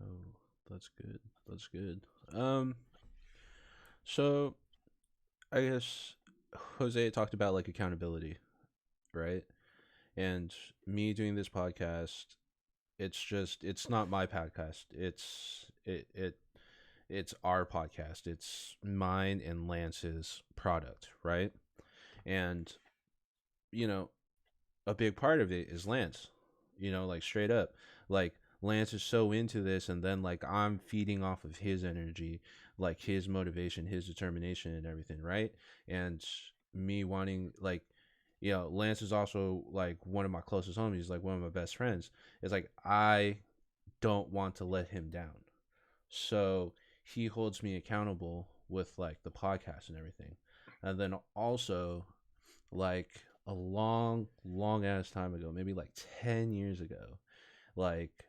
Oh, that's good. That's good. Um, so I guess Jose talked about like accountability, right? And me doing this podcast, it's not my podcast. It's our podcast. It's mine and Lance's product, right? And you know, a big part of it is Lance. Like straight up. Like Lance is so into this and then like I'm feeding off of his energy, like his motivation, his determination and everything, right? And me wanting like Lance is also like one of my closest homies, like one of my best friends. It's like I don't want to let him down. So he holds me accountable with like the podcast and everything. And then also like a long ass time ago, maybe like 10 years ago, like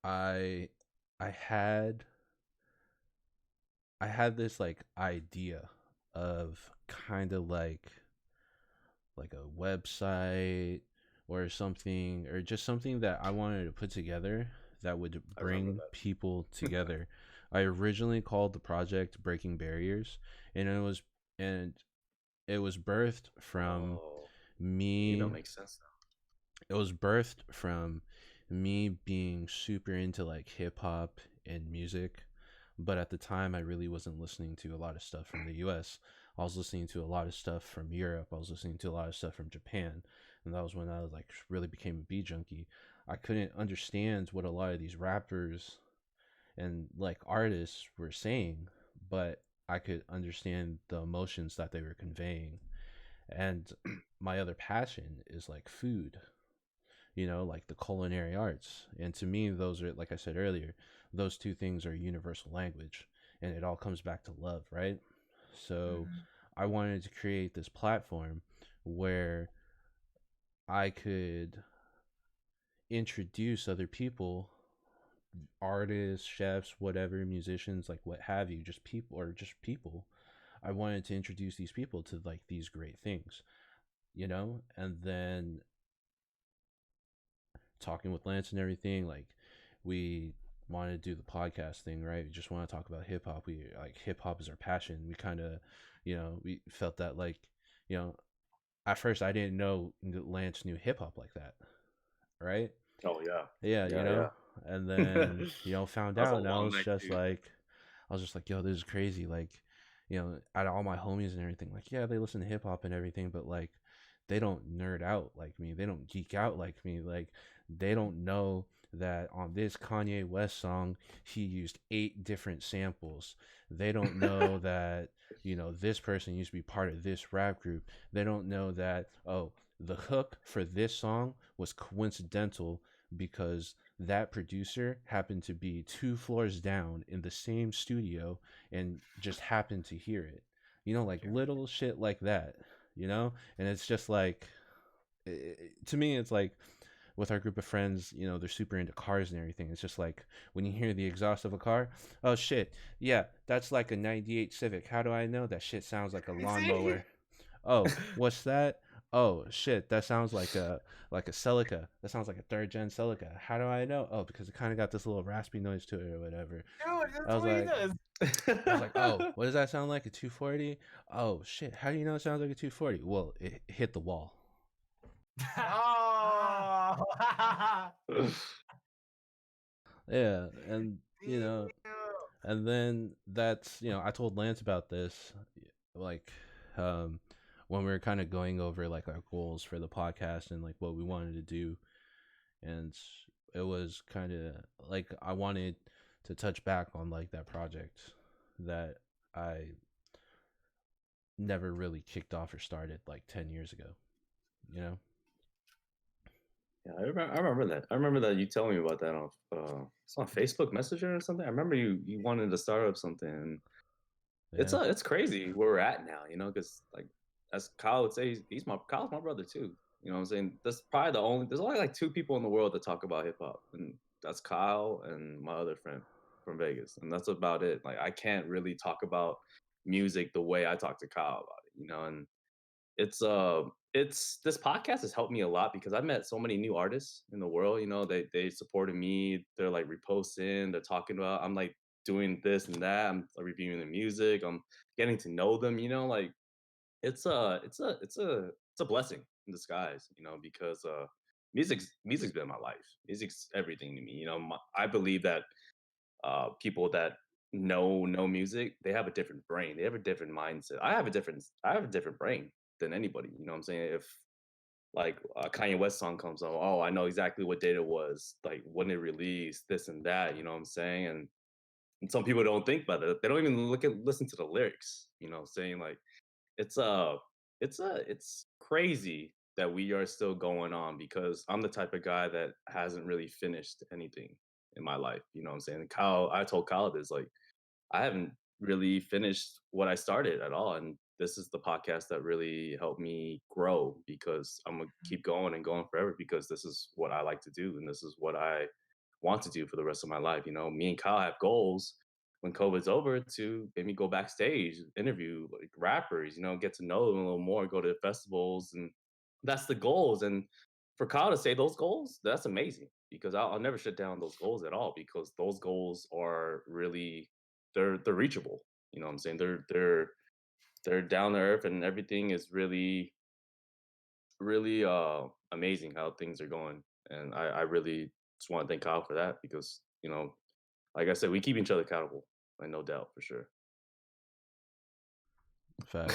I I had this like idea of kind of like a website or something or just something that I wanted to put together that would I remember bring people together. I originally called the project Breaking Barriers, and and it was birthed that. from Oh, that me. makes sense It was birthed from me being super into like hip hop and music, but at the time I really wasn't listening to a lot of stuff from the US. I was listening to a lot of stuff from Europe. I was listening to a lot of stuff from Japan, and that was when I was like really became a beat junkie. I couldn't understand what a lot of these rappers and like artists were saying, but I could understand the emotions that they were conveying. And my other passion is like food, like the culinary arts. And to me, those are, like I said earlier, those two things are universal language. And it all comes back to love, right? So Mhm. I wanted to create this platform where I could introduce other people, artists, chefs, whatever, musicians, like what have you, just people or just people. I wanted to introduce these people to like these great things, and then talking with Lance and everything, like we want to do the podcast thing, right? We just want to talk about hip hop. We like hip hop is our passion. We kind of, we felt that like, you know, at first I didn't know Lance knew hip hop like that, right? Oh yeah, Yeah, yeah. and then found That's a out, and long night too. I was just like, yo, this is crazy. Like, out of all my homies and everything, like, yeah, they listen to hip hop and everything, but like, they don't nerd out like me. They don't geek out like me. Like they don't know that on this Kanye West song he used 8 different samples. They don't know that this person used to be part of this rap group. They don't know that the hook for this song was coincidental because that producer happened to be 2 floors down in the same studio and just happened to hear it. Like Sure. little shit like that, and it's just like to me it's like with our group of friends, they're super into cars and everything. It's just like when you hear the exhaust of a car, oh shit, yeah, that's like a 98 Civic. How do I know? That shit sounds like a See? lawnmower. Oh, what's that? Oh shit, that sounds like a Celica. That sounds like a third gen Celica. How do I know? Oh, because it kind of got this little raspy noise to it or whatever. Dude, I that's was what he like, does. oh, what does that sound like? A 240? Oh shit, how do you know it sounds like a 240? Well, it hit the wall. Oh. Yeah, and Damn. and then that's I told Lance about this, like, when we were kind of going over like our goals for the podcast and like what we wanted to do, and it was kind of like I wanted to touch back on like that project that I never really kicked off or started like 10 years ago, you know? Yeah, I remember that. I remember that you telling me about that on it's on Facebook Messenger or something. I remember you wanted to start up something. And Yeah. it's crazy where we're at now, because like as Kyle would say, Kyle's my brother too. You know what I'm saying? That's probably there's only like 2 people in the world that talk about hip hop, and that's Kyle and my other friend from Vegas, and that's about it. Like I can't really talk about music the way I talk to Kyle about it, and it's this podcast has helped me a lot because I've met so many new artists in the world. They supported me. They're like reposting. They're talking about. I'm like doing this and that. I'm reviewing the music. I'm getting to know them. Like it's a blessing in disguise. Because music's been my life. Music's everything to me. I believe that people that know music, they have a different brain. They have a different mindset. I have a different brain than anybody. You know what I'm saying? If like a Kanye West song comes on, oh, I know exactly what date it was, like when it released, this and that. You know what I'm saying? And some people don't think about it. They don't even listen to the lyrics. Saying like it's it's crazy that we are still going on because I'm the type of guy that hasn't really finished anything in my life. You know what I'm saying? I told Kyle this, like, I haven't really finished what I started at all. And this is the podcast that really helped me grow because I'm gonna keep going and going forever because this is what I like to do and this is what I want to do for the rest of my life. Me and Kyle have goals when COVID's over to maybe go backstage, interview like rappers, get to know them a little more, go to festivals, and that's the goals. And for Kyle to say those goals, that's amazing because I'll never shut down those goals at all because those goals are really they're reachable. You know what I'm saying? They're down to earth and everything is really really amazing how things are going. And I really just want to thank Kyle for that because, like I said, we keep each other accountable, like no doubt for sure. Facts.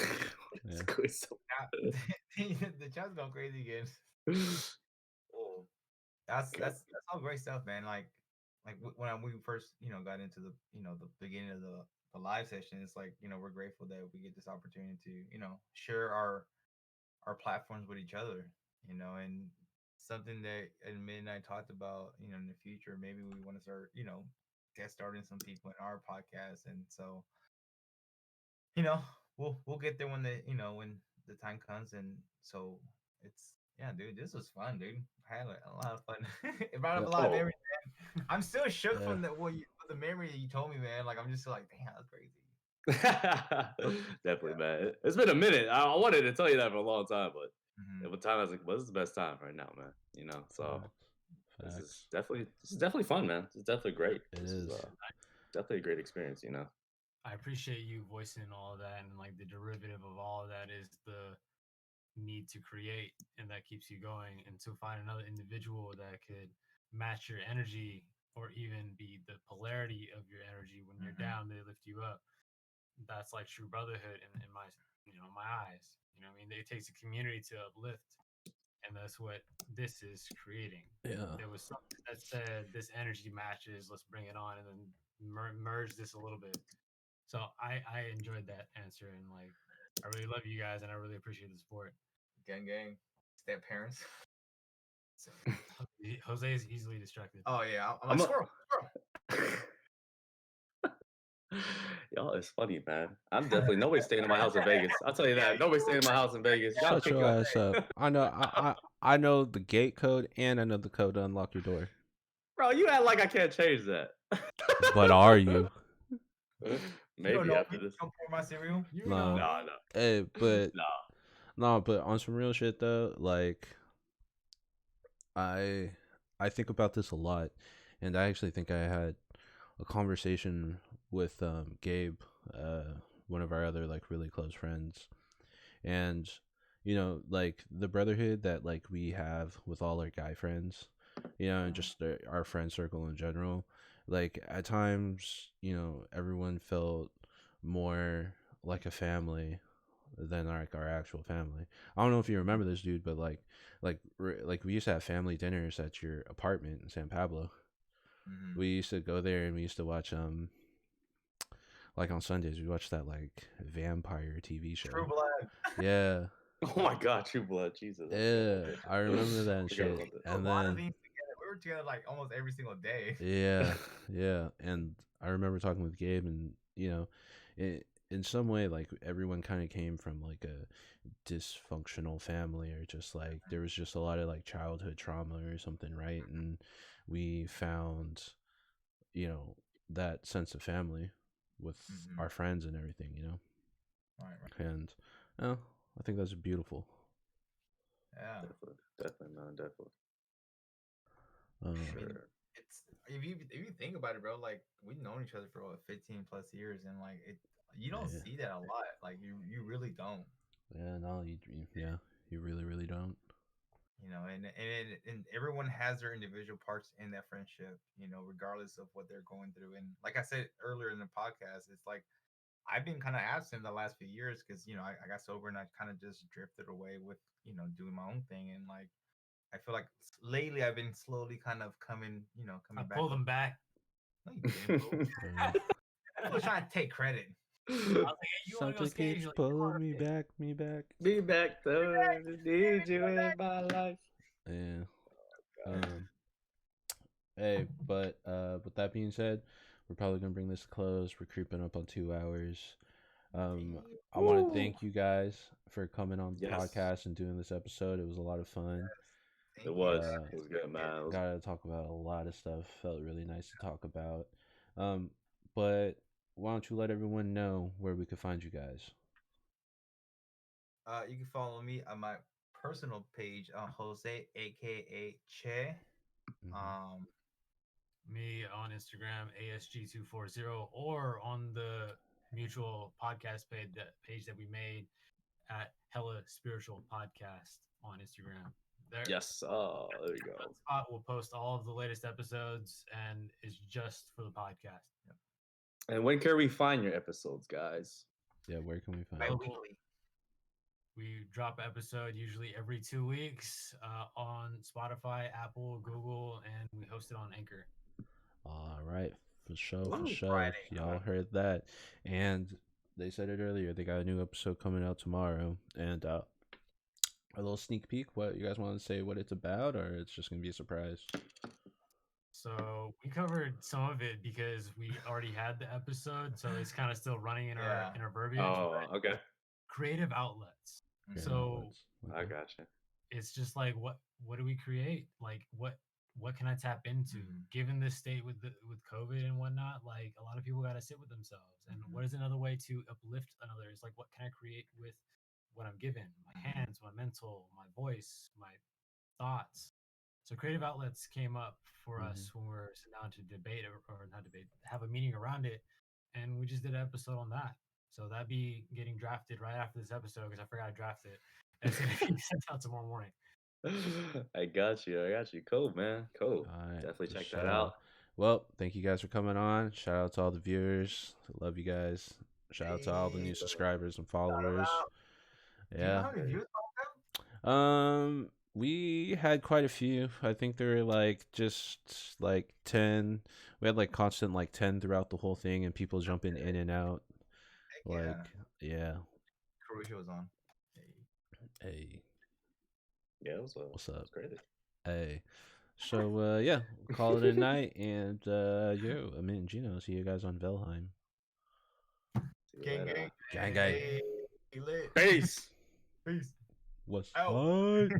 It's Yeah. good. So The chat's going crazy again. Oh, that's all great stuff, man. Like when we first got into the the beginning of the live session, it's like we're grateful that we get this opportunity to share our platforms with each other, and something that Admit and I talked about, in the future, maybe we want to start, guest starting some people in our podcast, and so you know we'll get there when when the time comes, and so it's yeah, dude, this was fun, dude. I had a lot of fun. It brought up yeah. a lot of Oh, memories, man. I'm still shook Yeah. from the memory that you told me, man. Like I'm just like, damn, that's crazy. definitely, man. It's been a minute. I wanted to tell you that for a long time, but Hmm. at the time I was like, "Well, this is the best time right now, man." So Facts. this is Facts. definitely fun, man. This is definitely great. It This is is. definitely a great experience. I appreciate you voicing all of that, and like the derivative of all of that is the need to create, and that keeps you going, and to find another individual that could match your energy or even be the polarity of your energy when you're Hmm. down, they lift you up. that's like true brotherhood in my my eyes. What I mean, it takes a community to uplift, and that's what this is creating. Yeah. There was something that said this energy matches. Let's bring it on, and then merge this a little bit. So I enjoyed that answer, and like I really love you guys, and I really appreciate the support. Gang, step parents. So Jose is easily distracted. Oh yeah, I'm I'm like a- squirrel. Y'all is funny, man. I'm definitely nobody's staying in my house in Vegas. I'll tell you that. Nobody's staying in my house in Vegas. Y'all Shut kick your out. ass up. I know. I know the gate code, and I know the code to unlock your door. Bro, you act like I can't change that. But are you? You don't Maybe know after me? this. Don't pour my cereal. You No. know, No. Hey, but No. no, but on some real shit though, like I think about this a lot, and I actually think I had a conversation with Gabe, one of our other like really close friends, and like the brotherhood that like we have with all our guy friends, and just our friend circle in general. Like at times, everyone felt more like a family than our actual family. I don't know if you remember this, dude, but like we used to have family dinners at your apartment in San Pablo. Mm-hmm. We used to go there and we used to watch like on Sundays we watched that like vampire TV show. True blood. Yeah. Oh my God, True Blood, Jesus. Yeah, I remember that and Forgot shit. about that. And A lot of then things together. We were together like almost every single day. yeah, and I remember talking with Gabe, and in some way, like everyone kind of came from like a dysfunctional family, or just like there was just a lot of like childhood trauma or something, right? And we found, that sense of family with Mhm. our friends and everything, Right. and I think that's beautiful. Yeah. Definitely, man, definitely. Uh, I mean, Sure. it's if you think about it, bro, like we've known each other for what 15 plus years, and like you don't Yeah. see that a lot. Like you really don't. Yeah, no, you really don't. And everyone has their individual parts in that friendship, regardless of what they're going through. And like I said earlier in the podcast, it's like I've been kind of absent the last few years because I got sober and I kind of just drifted away with doing my own thing. And like I feel like lately I've been slowly kind of coming I coming back pulled them up. back. No, you didn't, bro. I was trying to take credit. I was like, hey, you want to go Something skate? keeps You're like, pulling me back, me back. Be back to need you in my life. Yeah. God. Hey, but with that being said, we're probably gonna bring this to close. We're creeping up on 2 hours. I want to thank you guys for coming on the Yes. podcast and doing this episode. It was a lot of fun. Thank It you. was. It was good, man. It was- Got to talk about a lot of stuff. Felt really nice to talk about. But why don't you let everyone know where we could find you guys? You can follow me on my personal page on Jose, aka Che. Um, me on Instagram, ASG240, or on the mutual podcast page that we made at Hella Spiritual Podcast on Instagram. There, Yes. Oh, there you go. that spot will post all of the latest episodes, and it's just for the podcast. And when can we find your episodes, guys? Yeah, where can we find by you? weekly. We drop an episode usually every 2 weeks on Spotify, Apple, Google, and we host it on Anchor. All right, for sure, for Ooh, sure. Friday. Y'all heard that, and they said it earlier. They got a new episode coming out tomorrow, and a little sneak peek. What you guys want to say? What it's about, or it's just gonna be a surprise? So we covered some of it because we already had the episode, so it's kind of still running in Yeah. our verbiage. Oh, okay. Creative outlets. Mhm. So I gotcha. it's just like what do we create? Like what can I tap into? Mhm. Given this state with COVID and whatnot, like a lot of people got to sit with themselves. And Mhm. what is another way to uplift another? It's like what can I create with what I'm given? My hands, my mental, my voice, my thoughts. So creative outlets came up for us when we were sitting down to debate or not debate, have a meeting around it, and we just did an episode on that. So that'd be getting drafted right after this episode because I forgot to draft it. And it's gonna be sent out tomorrow morning. I got you. Cool, man. Cool. All right, Definitely for check that sure. out. Well, thank you guys for coming on. Shout out to all the viewers. Love you guys. Shout out to all the Hey, new subscribers and shout followers. out. Do you know Yeah. how many views We had quite a few. I think there were like just like 10. We had like constant like 10 throughout the whole thing and people jumping in and out. Heck Like, yeah. yeah. Croatia was on. Hey. Hey, Yeah, it was what's it up? was crazy. Hey. So yeah, we'll call it a night and yo, I mean Gino, see you guys on Velheim. See you Gang, later. gang. Gang gang. Hey, lit. Peace. Peace. What's Out. up?